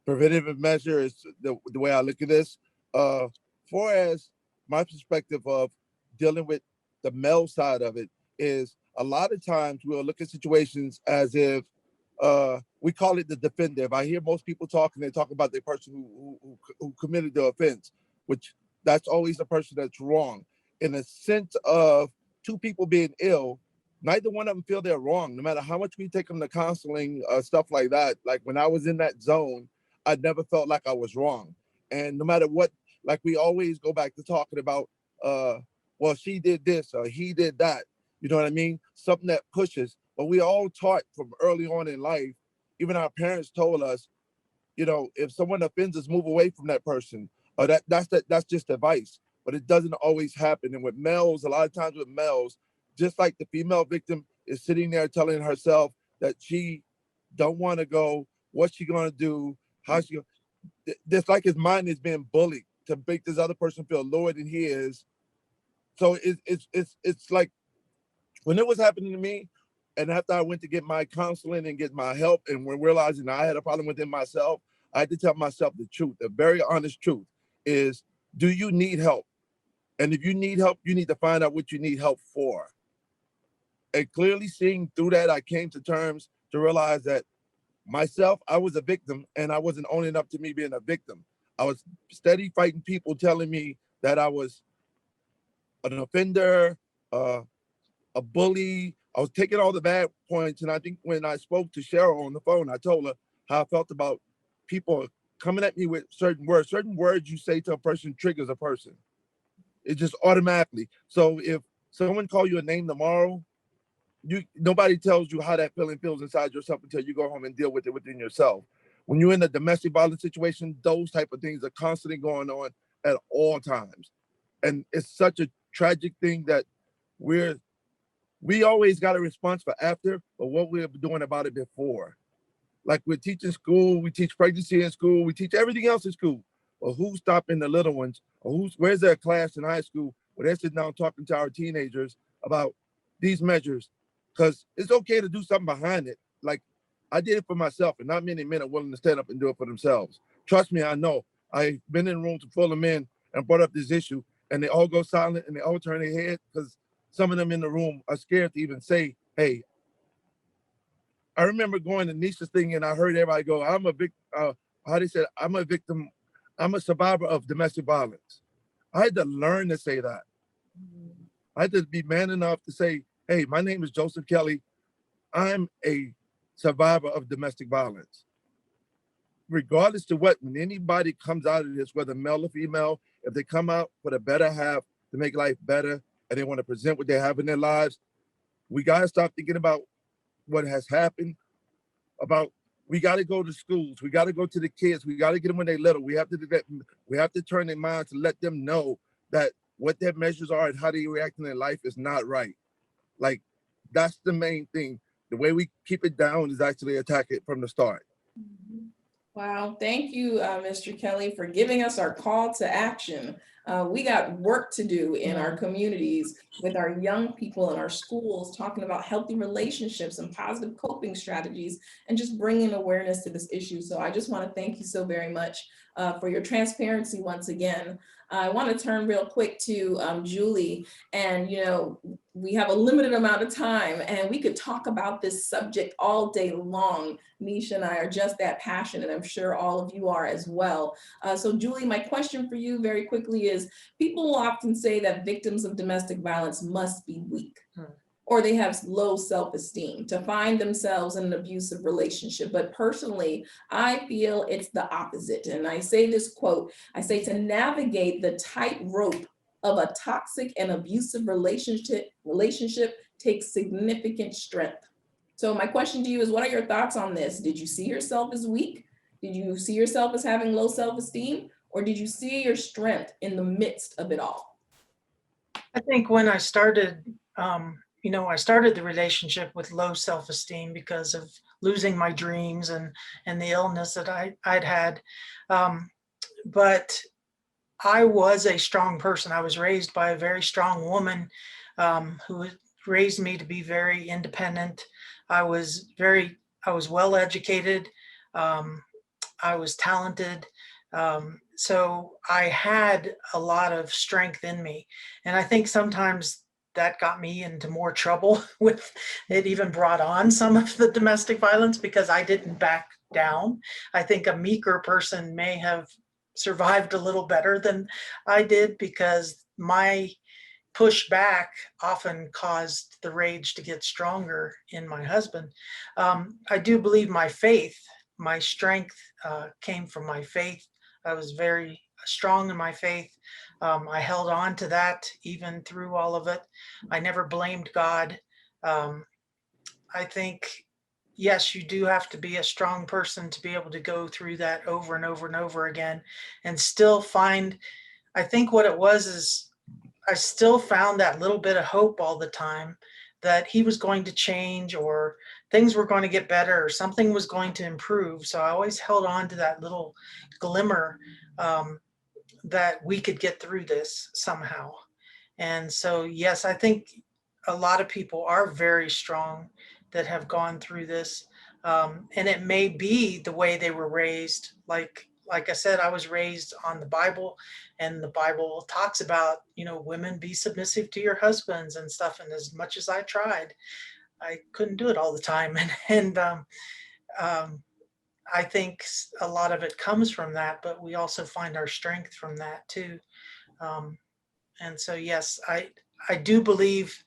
Preventative measure is the way I look at this. For as my perspective of dealing with the male side of it is, a lot of times we'll look at situations as if we call it the defender. If I hear most people talking, they talk about the person who committed the offense, which that's always the person that's wrong. In a sense of two people being ill, neither one of them feel they're wrong, no matter how much we take them to counseling, stuff like that. Like when I was in that zone, I never felt like I was wrong. And no matter what, like we always go back to talking about, well, she did this or he did that. You know what I mean? Something that pushes. But we all taught from early on in life, even our parents told us, you know, if someone offends us, move away from that person. Or that's just advice. But it doesn't always happen. And with males, a lot of times with males, just like the female victim is sitting there telling herself that she don't want to go, what's she gonna do, how's she gonna, just like his mind is being bullied to make this other person feel lower than he is. So it's like when it was happening to me, and after I went to get my counseling and get my help, and when realizing I had a problem within myself, I had to tell myself the truth. The very honest truth is, do you need help? And if you need help, you need to find out what you need help for. And clearly seeing through that, I came to terms to realize that myself, I was a victim, and I wasn't owning up to me being a victim. I was steady fighting people telling me that I was an offender, a bully. I was taking all the bad points. And I think when I spoke to Cheryl on the phone, I told her how I felt about people coming at me with certain words. Certain words you say to a person triggers a person. It just automatically. So if someone call you a name tomorrow, nobody tells you how that feeling feels inside yourself until you go home and deal with it within yourself. When you're in a domestic violence situation, those type of things are constantly going on at all times. And it's such a tragic thing that we always got a response for after, but what we're doing about it before. Like we're teaching school, we teach pregnancy in school, we teach everything else in school. But who's stopping the little ones? Or where's their class in high school where they're sitting down talking to our teenagers about these measures? Because it's okay to do something behind it. Like I did it for myself, and not many men are willing to stand up and do it for themselves. Trust me, I know. I've been in rooms full of men and brought up this issue, and they all go silent and they all turn their head because some of them in the room are scared to even say, hey. I remember going to Nisha's thing and I heard everybody go, I'm a victim, I'm a survivor of domestic violence. I had to learn to say that. I had to be man enough to say, hey, my name is Joseph Kelly. I'm a survivor of domestic violence. Regardless to what, when anybody comes out of this, whether male or female, if they come out for the better half to make life better and they want to present what they have in their lives, we got to stop thinking about what has happened, about we got to go to schools, we got to go to the kids, we got to get them when they're little. We have to turn their minds to let them know that what their measures are and how they react in their life is not right. Like that's the main thing. The way we keep it down is actually attack it from the start. Wow, thank you, Mr. Kelly, for giving us our call to action. We got work to do in our communities with our young people in our schools, talking about healthy relationships and positive coping strategies, and just bringing awareness to this issue. So I just want to thank you so very much for your transparency once again. I want to turn real quick to Julie, and we have a limited amount of time and we could talk about this subject all day long. Nisha and I are just that passionate. I'm sure all of you are as well. So Julie, my question for you very quickly is, people will often say that victims of domestic violence must be weak or they have low self-esteem to find themselves in an abusive relationship. But personally, I feel it's the opposite. And I say this quote, I say to navigate the tightrope of a toxic and abusive relationship takes significant strength. So my question to you is, what are your thoughts on this? Did you see yourself as weak? Did you see yourself as having low self-esteem? Or did you see your strength in the midst of it all? I think when I started, I started the relationship with low self-esteem because of losing my dreams and the illness that I'd had. But I was a strong person. I was raised by a very strong woman who raised me to be very independent. I was well educated. I was talented. So I had a lot of strength in me. And I think sometimes that got me into more trouble with it, even brought on some of the domestic violence because I didn't back down. I think a meeker person may have survived a little better than I did because my pushback often caused the rage to get stronger in my husband. I do believe my strength came from my faith. I was very strong in my faith. I held on to that even through all of it. I never blamed God. I think, yes, you do have to be a strong person to be able to go through that over and over and over again and still find, I think what it was is I still found that little bit of hope all the time that he was going to change or things were going to get better or something was going to improve. So I always held on to that little glimmer that we could get through this somehow. And so, yes, I think a lot of people are very strong that have gone through this. And it may be the way they were raised. Like I said, I was raised on the Bible, and the Bible talks about, women be submissive to your husbands and stuff. And as much as I tried, I couldn't do it all the time. And I think a lot of it comes from that, but we also find our strength from that too. And so, yes, I do believe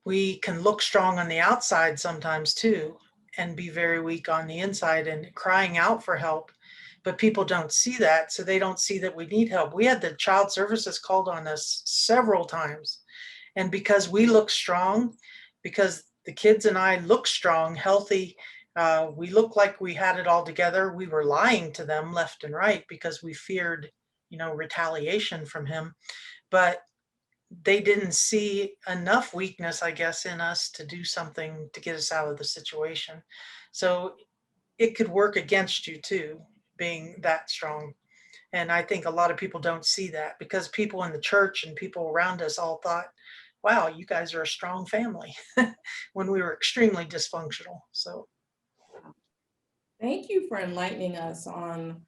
we can look strong on the outside sometimes too, and be very weak on the inside and crying out for help. But people don't see that, so they don't see that we need help. We had the child services called on us several times. And because we look strong, because the kids and I look strong, healthy, we looked like we had it all together. We were lying to them left and right because we feared, retaliation from him. But they didn't see enough weakness, I guess, in us to do something to get us out of the situation. So it could work against you too, being that strong. And I think a lot of people don't see that because people in the church and people around us all thought, wow, you guys are a strong family when we were extremely dysfunctional. So Thank you for enlightening us on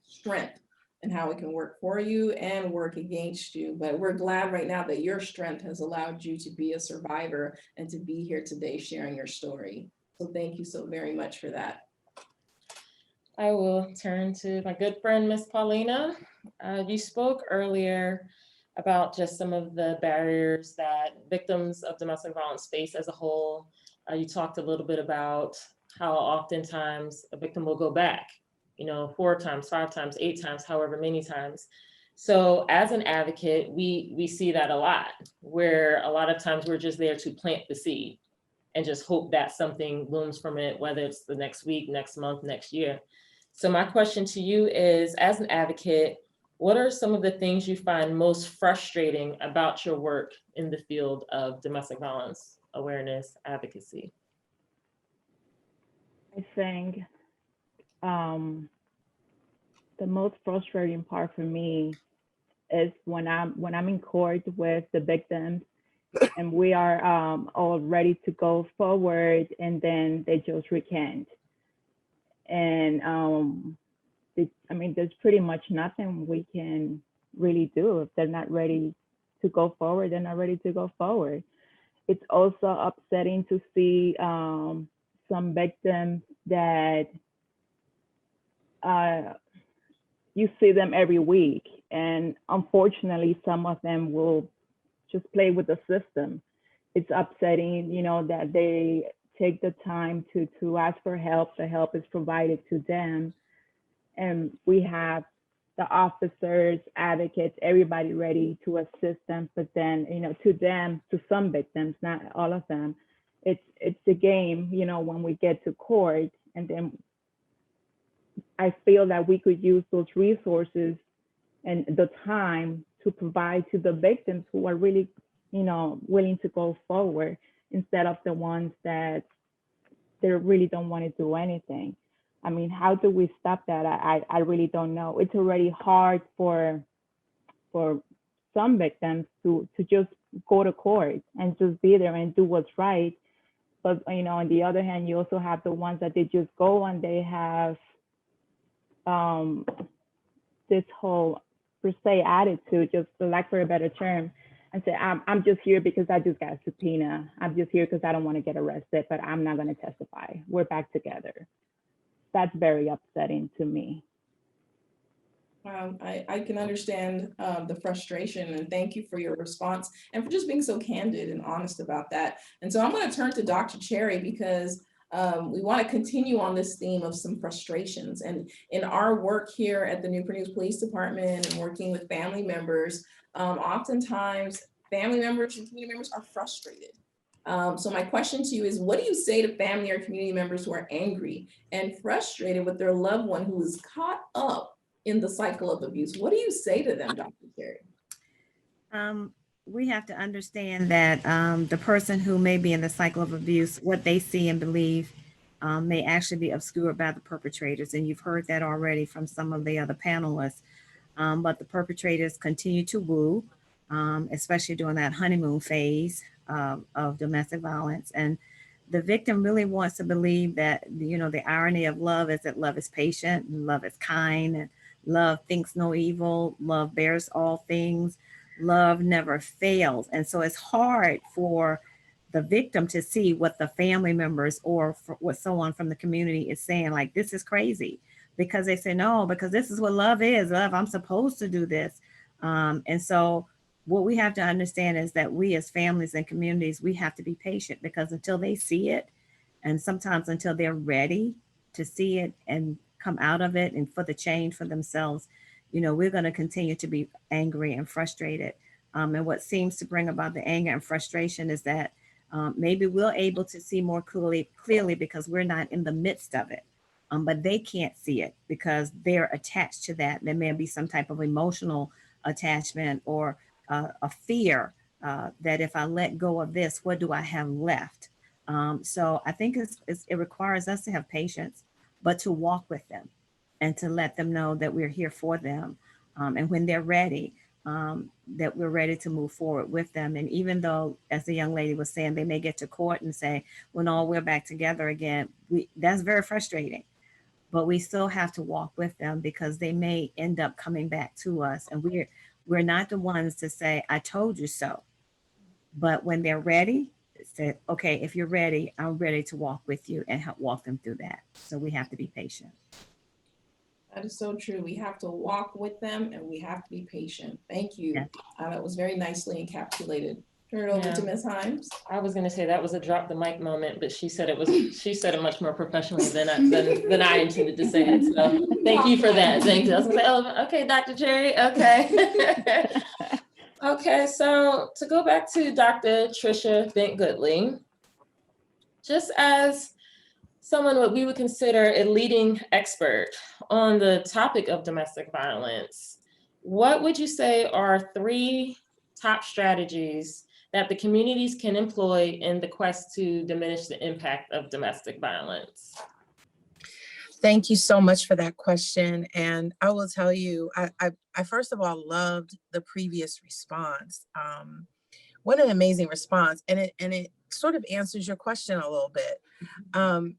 strength and how it can work for you and work against you. But we're glad right now that your strength has allowed you to be a survivor and to be here today sharing your story. So thank you so very much for that. I will turn to my good friend, Miss Paulina. You spoke earlier about just some of the barriers that victims of domestic violence face as a whole. You talked a little bit about how oftentimes a victim will go back, 4 times, 5 times, 8 times, however many times. So as an advocate, we see that a lot, where a lot of times we're just there to plant the seed and just hope that something blooms from it, whether it's the next week, next month, next year. So my question to you is, as an advocate, what are some of the things you find most frustrating about your work in the field of domestic violence awareness advocacy? I think the most frustrating part for me is when I'm in court with the victims and we are all ready to go forward and then they just recant. And there's pretty much nothing we can really do. If they're not ready to go forward, they're not ready to go forward. It's also upsetting to see some victims that you see them every week. And unfortunately, some of them will just play with the system. It's upsetting, that they take the time to ask for help. The help is provided to them. And we have the officers, advocates, everybody ready to assist them. But then, to some victims, not all of them, it's a game, when we get to court. And then I feel that we could use those resources and the time to provide to the victims who are really, willing to go forward instead of the ones that they really don't want to do anything. I mean, how do we stop that? I really don't know. It's already hard for some victims to just go to court and just be there and do what's right. But, on the other hand, you also have the ones that they just go and they have this whole per se attitude, just for lack of a better term, and say, I'm just here because I just got a subpoena. I'm just here because I don't want to get arrested, but I'm not going to testify. We're back together. That's very upsetting to me. I can understand the frustration, and thank you for your response and for just being so candid and honest about that. And so I'm going to turn to Dr. Cherry because we want to continue on this theme of some frustrations. And in our work here at the Newport News Police Department and working with family members, oftentimes family members and community members are frustrated. So my question to you is, what do you say to family or community members who are angry and frustrated with their loved one who is caught up in the cycle of abuse? What do you say to them, Dr. Cherry? We have to understand that the person who may be in the cycle of abuse, what they see and believe may actually be obscured by the perpetrators. And you've heard that already from some of the other panelists. But the perpetrators continue to woo, especially during that honeymoon phase of domestic violence. And the victim really wants to believe that, the irony of love is that love is patient and love is kind and love thinks no evil, love bears all things, love never fails. And so it's hard for the victim to see what the family members or what someone from the community is saying, like, this is crazy, because they say, no, because this is what love is. Love, I'm supposed to do this. And so what we have to understand is that we as families and communities, we have to be patient, because until they see it, and sometimes until they're ready to see it and come out of it and for the change for themselves, we're going to continue to be angry and frustrated. And what seems to bring about the anger and frustration is that maybe we're able to see more clearly because we're not in the midst of it. But they can't see it because they're attached to that. There may be some type of emotional attachment or a fear that if I let go of this, what do I have left? So I think it requires us to have patience, but to walk with them and to let them know that we're here for them. And when they're ready, that we're ready to move forward with them. And even though, as the young lady was saying, they may get to court and say, well, no, we're back together again. That's very frustrating, but we still have to walk with them because they may end up coming back to us. And we're not the ones to say, I told you so. But when they're ready, say, okay, if you're ready, I'm ready to walk with you and help walk them through that. So we have to be patient. That is so true. We have to walk with them and we have to be patient. Thank you. Yeah. That was very nicely encapsulated. Turn it over to Ms. Himes. I was going to say that was a drop the mic moment, but she said it much more professionally than I intended to say it. So thank you for that. Thank you. I was going to say, oh, okay, Dr. Cherry. Okay. Okay. So to go back to Dr. Tricia Bent-Goodley, just as someone what we would consider a leading expert on the topic of domestic violence, what would you say are 3 top strategies that the communities can employ in the quest to diminish the impact of domestic violence? Thank you so much for that question. And I will tell you, I first of all loved the previous response. What an amazing response. And it sort of answers your question a little bit.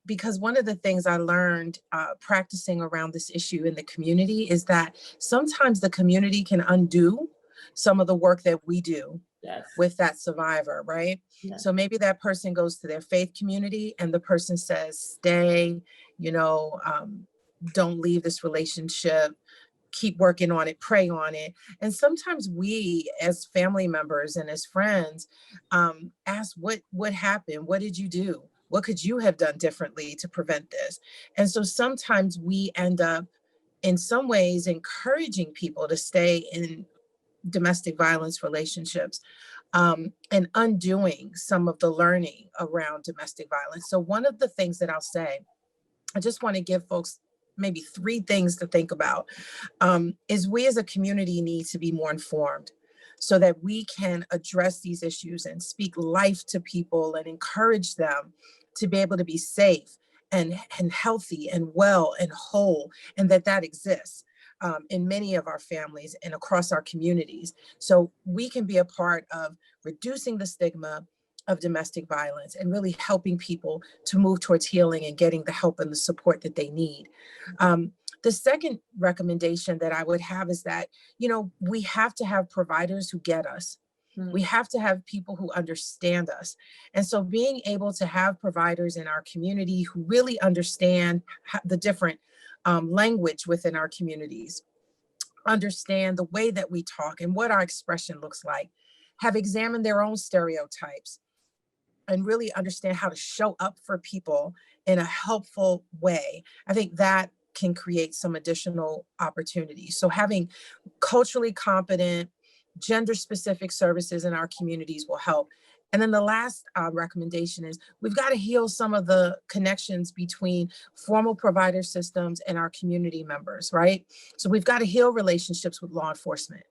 Because one of the things I learned practicing around this issue in the community is that sometimes the community can undo some of the work that we do with that survivor, right? Yes. So maybe that person goes to their faith community and the person says, stay, don't leave this relationship, keep working on it, pray on it. And sometimes we as family members and as friends ask, what happened? What did you do? What could you have done differently to prevent this? And so sometimes we end up in some ways encouraging people to stay in domestic violence relationships and undoing some of the learning around domestic violence. So one of the things that I'll say, I just want to give folks maybe 3 things to think about, is we as a community need to be more informed so that we can address these issues and speak life to people and encourage them to be able to be safe and healthy and well and whole, and that exists in many of our families and across our communities. So we can be a part of reducing the stigma of domestic violence and really helping people to move towards healing and getting the help and the support that they need. The second recommendation that I would have is that, we have to have providers who get us. We have to have people who understand us. And so being able to have providers in our community who really understand the different language within our communities, understand the way that we talk and what our expression looks like, have examined their own stereotypes, and really understand how to show up for people in a helpful way. I think that can create some additional opportunities. So having culturally competent, gender-specific services in our communities will help. And then the last recommendation is we've got to heal some of the connections between formal provider systems and our community members, right? So we've got to heal relationships with law enforcement.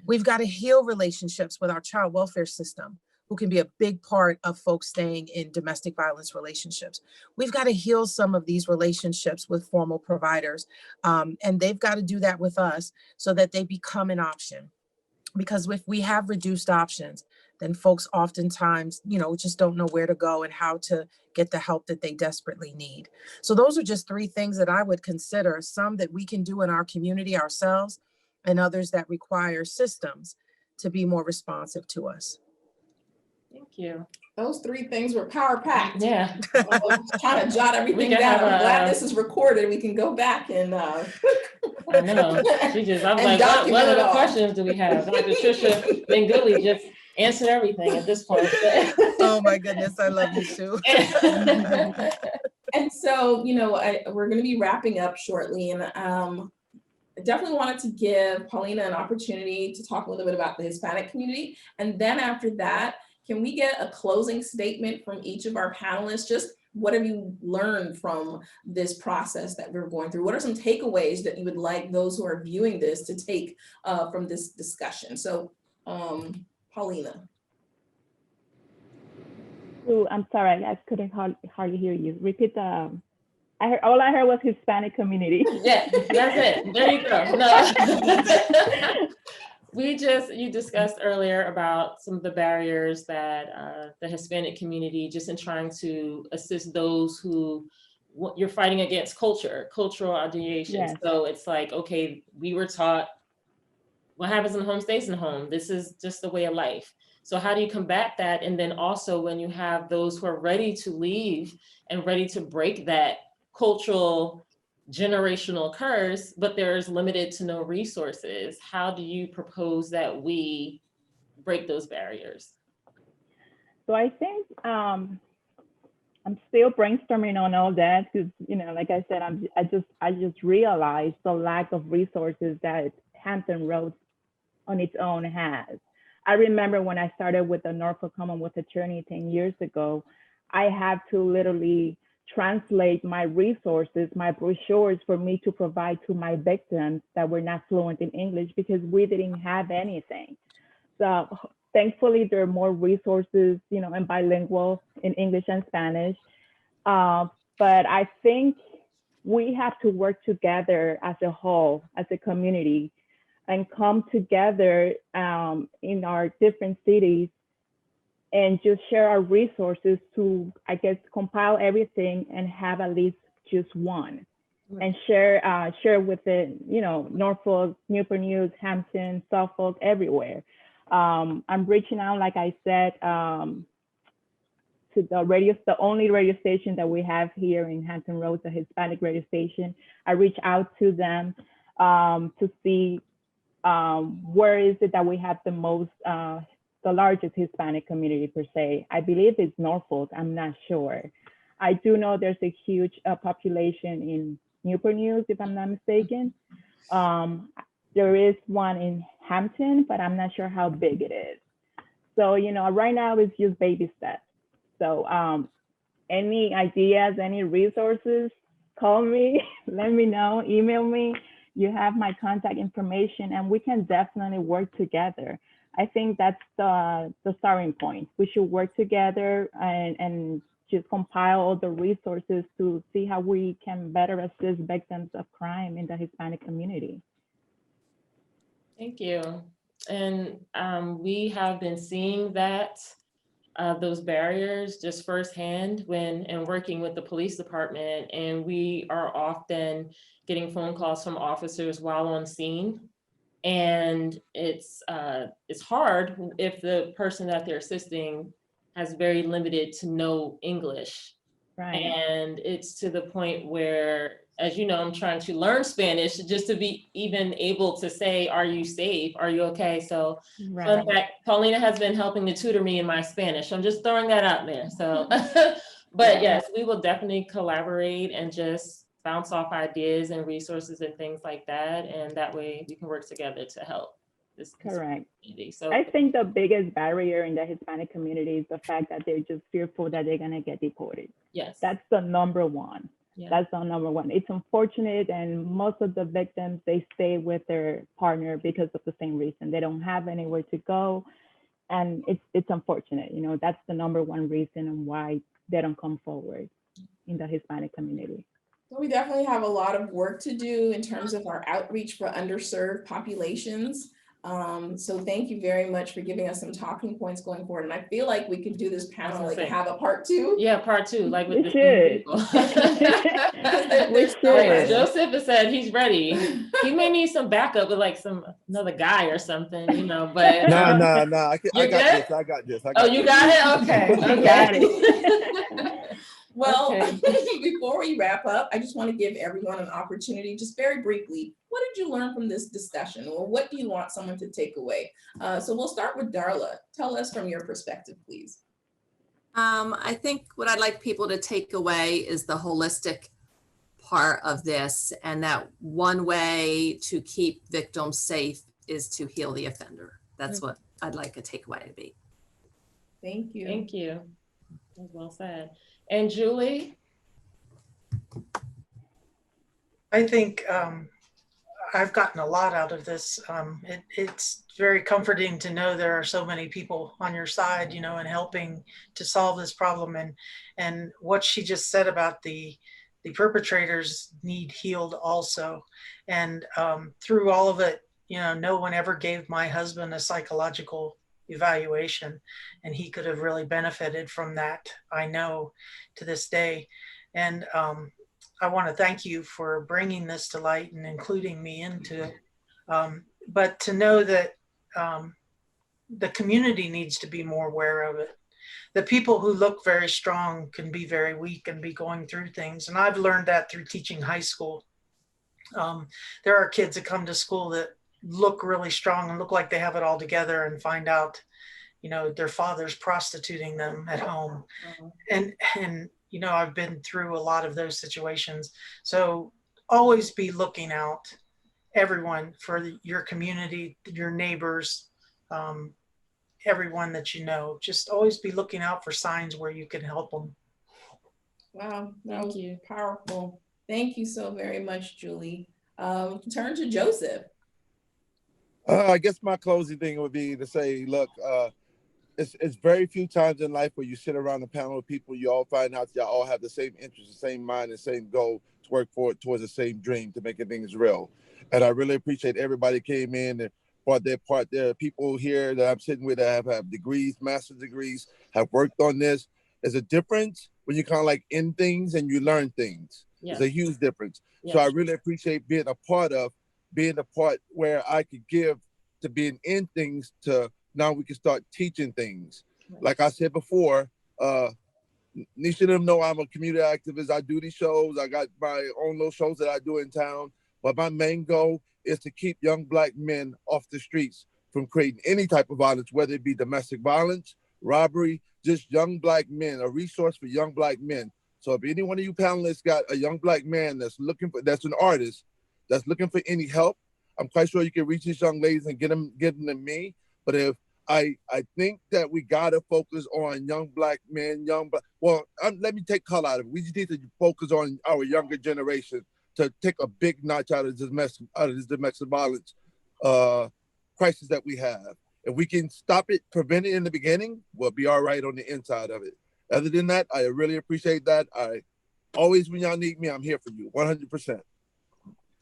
We've got to heal relationships with our child welfare system, who can be a big part of folks staying in domestic violence relationships. We've got to heal some of these relationships with formal providers, and they've got to do that with us so that they become an option. Because if we have reduced options, then folks oftentimes, just don't know where to go and how to get the help that they desperately need. So those are just 3 things that I would consider, some that we can do in our community ourselves, and others that require systems to be more responsive to us. Thank you. Those 3 things were power packed. Yeah. Trying to jot everything down. I'm glad this is recorded. We can go back and I know. I'm like, what other questions do we have? Dr. Tricia Bent-Goodley just answered everything at this point. Oh my goodness, I love you too. And so, we're going to be wrapping up shortly, and I definitely wanted to give Paulina an opportunity to talk a little bit about the Hispanic community. And then after that, can we get a closing statement from each of our panelists? Just what have you learned from this process that we're going through? What are some takeaways that you would like those who are viewing this to take from this discussion? So Paulina. Ooh, I'm sorry, I couldn't hardly hear you. Repeat the. All I heard was Hispanic community. Yeah, that's it. There you go. No. You discussed earlier about some of the barriers that the Hispanic community, just in trying to assist those who you're fighting against cultural ideation. Yes. So it's like, okay, we were taught what happens in the home stays in the home. This is just the way of life. So how do you combat that? And then also when you have those who are ready to leave and ready to break that cultural generational curse, but there's limited to no resources, how do you propose that we break those barriers? So I think I'm still brainstorming on all that because, you know, like I said, I just realized the lack of resources that Hampton Roads on its own has. I remember when I started with the Norfolk Commonwealth Attorney 10 years ago, I had to literally translate my resources, my brochures for me to provide to my victims that were not fluent in English because we didn't have anything. So thankfully, there are more resources, you know, and bilingual in English and Spanish. But I think we have to work together as a whole, as a community, and come together in our different cities and just share our resources to, I guess, compile everything and have at least just one. And share with it, you know, Norfolk, Newport News, Hampton, Suffolk, everywhere. I'm reaching out, like I said, to the only radio station that we have here in Hampton Roads, a Hispanic radio station. I reach out to them to see where is it that we have the most, the largest Hispanic community per se. I believe it's Norfolk, I'm not sure. I do know there's a huge population in Newport News, if I'm not mistaken. There is one in Hampton, but I'm not sure how big it is. So, you know, right now it's just baby steps. So any ideas, any resources, call me, let me know, email me. You have my contact information and we can definitely work together. I think that's the starting point. We should work together and just compile all the resources to see how we can better assist victims of crime in the Hispanic community. Thank you. And we have been seeing that those barriers just firsthand when working with the police department, and we are often getting phone calls from officers while on scene. And it's hard if the person that they're assisting has very limited to no English. Right. And it's to the point where, as you know, I'm trying to learn Spanish just to be even able to say, are you safe? Are you okay? So Right. fun fact, Paulina has been helping to tutor me in my Spanish. I'm just throwing that out there. So, but yes, we will definitely collaborate and just bounce off ideas and resources and things like that. And that way we can work together to help this Correct. community. So I think the biggest barrier in the Hispanic community is the fact that they're just fearful that they're gonna get deported. yes, That's the number one. yeah. That's the number one. It's unfortunate, and most of the victims, they stay with their partner because of the same reason. They don't have anywhere to go, and it's unfortunate. You know, that's the number one reason why they don't come forward in the Hispanic community. So we definitely have a lot of work to do in terms of our outreach for underserved populations. So thank you very much for giving us some talking points going forward. And I feel like we could do this panel, like have a part two. Yeah, part two, like with We the same should. people. We should. Joseph has said he's ready. He may need some backup with like another guy or something, you know, but. No. I You're got good? this. I got this. Oh, you got it? Okay. You got it. Well, Okay. before we wrap up, I just want to give everyone an opportunity, just very briefly, what did you learn from this discussion, or what do you want someone to take away? So we'll start with Darla. Tell us from your perspective, please. I think what I'd like people to take away is the holistic part of this, and that one way to keep victims safe is to heal the offender. That's what I'd like a takeaway to be. Thank you. Thank you. That was well said. And Julie? I think I've gotten a lot out of this. It's very comforting to know there are so many people on your side, and helping to solve this problem. And what she just said about the perpetrators need healed also. And through all of it, no one ever gave my husband a psychological evaluation, and he could have really benefited from that, I know, to this day. And I want to thank you for bringing this to light and including me into it. But to know that the community needs to be more aware of it. The people who look very strong can be very weak and be going through things. And I've learned that through teaching high school. There are kids that come to school that look really strong and look like they have it all together, and find out, their father's prostituting them at home. And I've been through a lot of those situations. So always be looking out, everyone, for your community, your neighbors, everyone that you know. Just always be looking out for signs where you can help them. Wow, that Thank was you. powerful. Thank you so very much, Julie. Turn to Joseph. I guess my closing thing would be to say, look, it's very few times in life where you sit around a panel of people, you all find out y'all all have the same interest, the same mind, the same goal to work towards the same dream to making things real. And I really appreciate everybody came in and brought their part. There are people here that I'm sitting with that have degrees, master's degrees, have worked on this. There's a difference when you kind of like in things and you learn things. Yes. There's a huge difference. Yes. So I really appreciate being a part where I could give to being in things to now we can start teaching things. Right. Like I said before, Nisha and them know I'm a community activist. I do these shows. I got my own little shows that I do in town. But my main goal is to keep young Black men off the streets from creating any type of violence, whether it be domestic violence, robbery, just young Black men, a resource for young Black men. So if any one of you panelists got a young Black man that's an artist, that's looking for any help, I'm quite sure you can reach these young ladies and get them to me. But if I think that we gotta focus on young Black men, let me take color out of it. We just need to focus on our younger generation to take a big notch out of this domestic violence crisis that we have. If we can stop it, prevent it in the beginning, we'll be all right on the inside of it. Other than that, I really appreciate that. Always, when y'all need me, I'm here for you, 100%.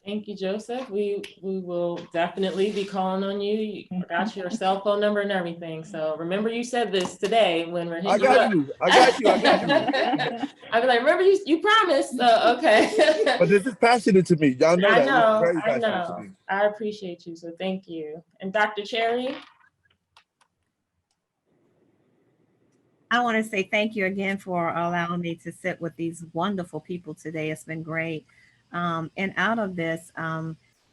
Thank you, Joseph. We will definitely be calling on you. You got your cell phone number and everything. So remember you said this today when we're hitting I got you. I'd be like, remember you promised. So, okay. But this is passionate to me. Y'all know that. I know. It's very passionate to me. I appreciate you. So thank you. And Dr. Cherry? I want to say thank you again for allowing me to sit with these wonderful people today. It's been great. And out of this,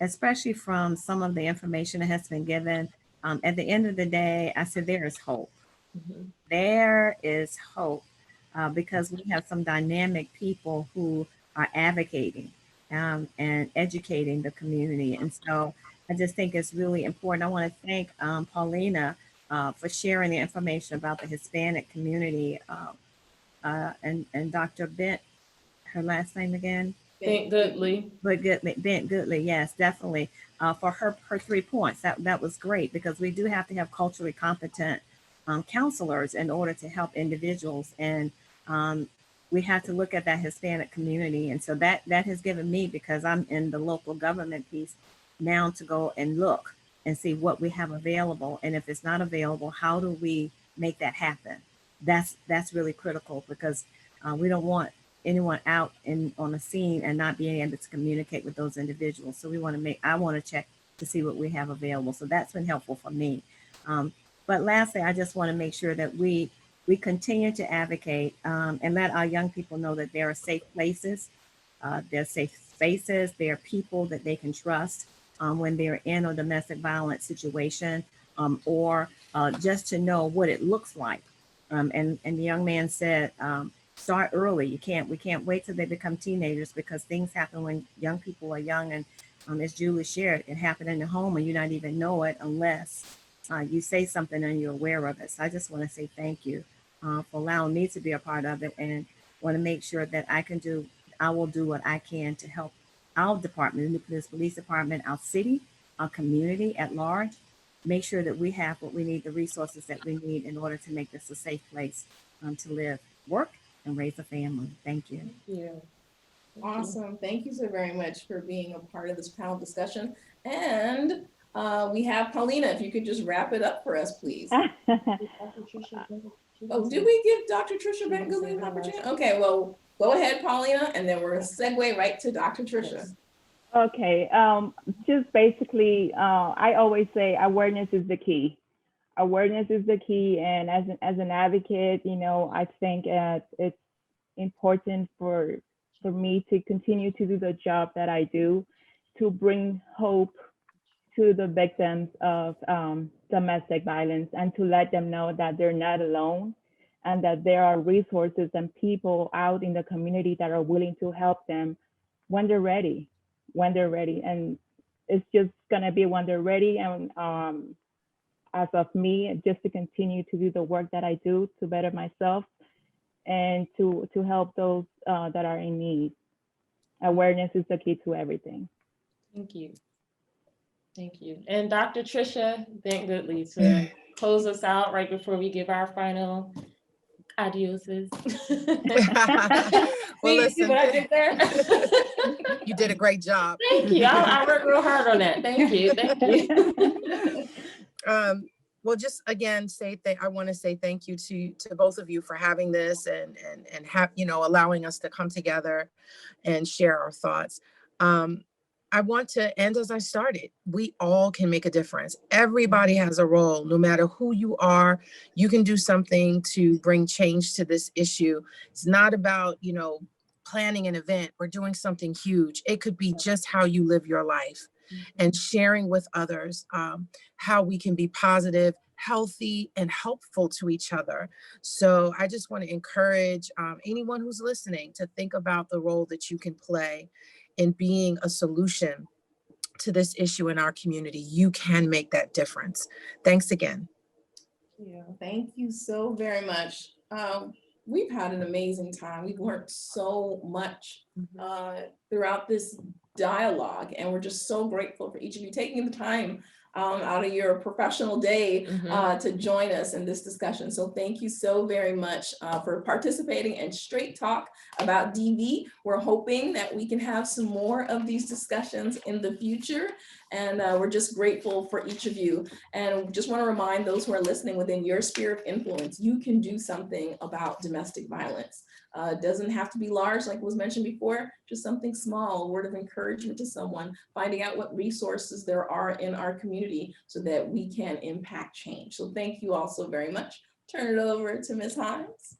especially from some of the information that has been given, at the end of the day, I said there is hope. Mm-hmm. There is hope because we have some dynamic people who are advocating and educating the community. And so I just think it's really important. I want to thank Paulina for sharing the information about the Hispanic community and Dr. Bent, her last name again? Bent-Goodley. Bent-Goodley, yes, definitely. For her 3 points, that was great because we do have to have culturally competent counselors in order to help individuals. And we have to look at that Hispanic community. And so that has given me, because I'm in the local government piece now, to go and look and see what we have available. And if it's not available, how do we make that happen? That's really critical because we don't want anyone out on the scene and not being able to communicate with those individuals. So I want to check to see what we have available. So that's been helpful for me. But lastly, I just want to make sure that we continue to advocate and let our young people know that there are safe places, there are safe spaces, there are people that they can trust when they're in a domestic violence situation, or just to know what it looks like. And the young man said, start early. We can't wait till they become teenagers because things happen when young people are young. And as Julie shared, it happened in the home and you not even know it unless you say something and you're aware of it. So I just want to say thank you for allowing me to be a part of it, and want to make sure that I will do what I can to help our department, the Newport News Police Department, our city, our community at large, make sure that we have what we need, the resources that we need in order to make this a safe place to live, work, and raise a family. Thank you. Thank you. Awesome. Thank you so very much for being a part of this panel discussion. And we have Paulina, if you could just wrap it up for us, please. Oh, did we give Dr. Tricia Bent-Goodley an opportunity? Okay, well, go ahead, Paulina, and then we're going to segue right to Dr. Tricia. Okay, just basically, I always say awareness is the key. Awareness is the key, and as an advocate, you know, I think it's important for me to continue to do the job that I do, to bring hope to the victims of domestic violence, and to let them know that they're not alone, and that there are resources and people out in the community that are willing to help them when they're ready. And it's just gonna be when they're ready. And as of me, just to continue to do the work that I do to better myself and to help those that are in need. Awareness is the key to everything. Thank you. Thank you. And Dr. Tricia Bent-Goodley, to close us out right before we give our final adioses. Well, See listen, what I did there? you did a great job. Thank you. I worked real hard on that. Thank you. Thank you. Well, just again, I want to say thank you to both of you for having this and have, you know, allowing us to come together and share our thoughts. I want to end as I started. We all can make a difference. Everybody has a role, no matter who you are. You can do something to bring change to this issue. It's not about, you know, planning an event or doing something huge. It could be just how you live your life and sharing with others how we can be positive, healthy, and helpful to each other. So I just want to encourage anyone who's listening to think about the role that you can play in being a solution to this issue in our community. You can make that difference. Thanks again. Yeah, thank you so very much. We've had an amazing time. We've learned so much throughout this dialogue, and we're just so grateful for each of you taking the time out of your professional day to join us in this discussion. So thank you so very much for participating in Straight Talk about DV. We're hoping that we can have some more of these discussions in the future, and we're just grateful for each of you. And just want to remind those who are listening, within your sphere of influence, you can do something about domestic violence. It doesn't have to be large, like was mentioned before, just something small, a word of encouragement to someone, finding out what resources there are in our community so that we can impact change. So thank you all so very much. Turn it over to Ms. Hines.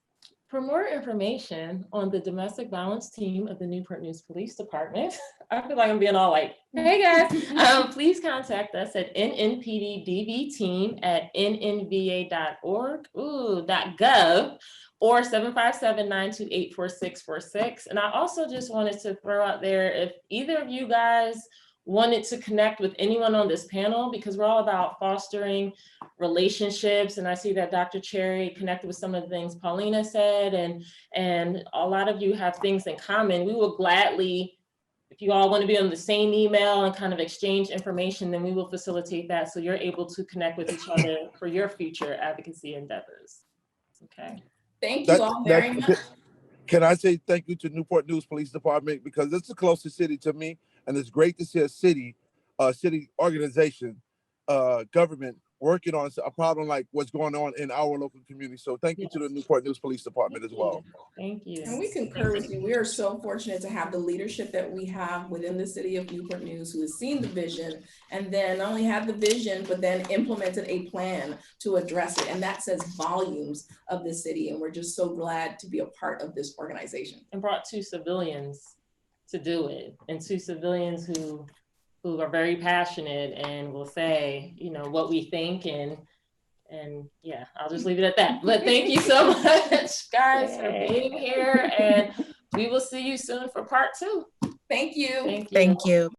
For more information on the domestic violence team of the Newport News Police Department, I feel like I'm being all like, hey guys, please contact us at NNPD DV Team at nnva.org, .gov, or 757-928-4646. And I also just wanted to throw out there, if either of you guys wanted to connect with anyone on this panel, because we're all about fostering relationships. And I see that Dr. Cherry connected with some of the things Paulina said, and a lot of you have things in common. We will gladly, if you all want to be on the same email and kind of exchange information, then we will facilitate that so you're able to connect with each other for your future advocacy endeavors. Okay. Thank you all very much. Can I say thank you to Newport News Police Department, because it's the closest city to me, and it's great to see a city organization, government working on a problem like what's going on in our local community. So thank you to the Newport News Police Department as well. Thank you. And we concur with you. We are so fortunate to have the leadership that we have within the city of Newport News, who has seen the vision, and then not only had the vision, but then implemented a plan to address it. And that says volumes of the city. And we're just so glad to be a part of this organization. And brought 2 civilians to do it, and 2 civilians who are very passionate and will say, you know, what we think, and yeah, I'll just leave it at that. But thank you so much, guys, for being here, and we will see you soon for part 2. Thank you. Thank you. Thank you.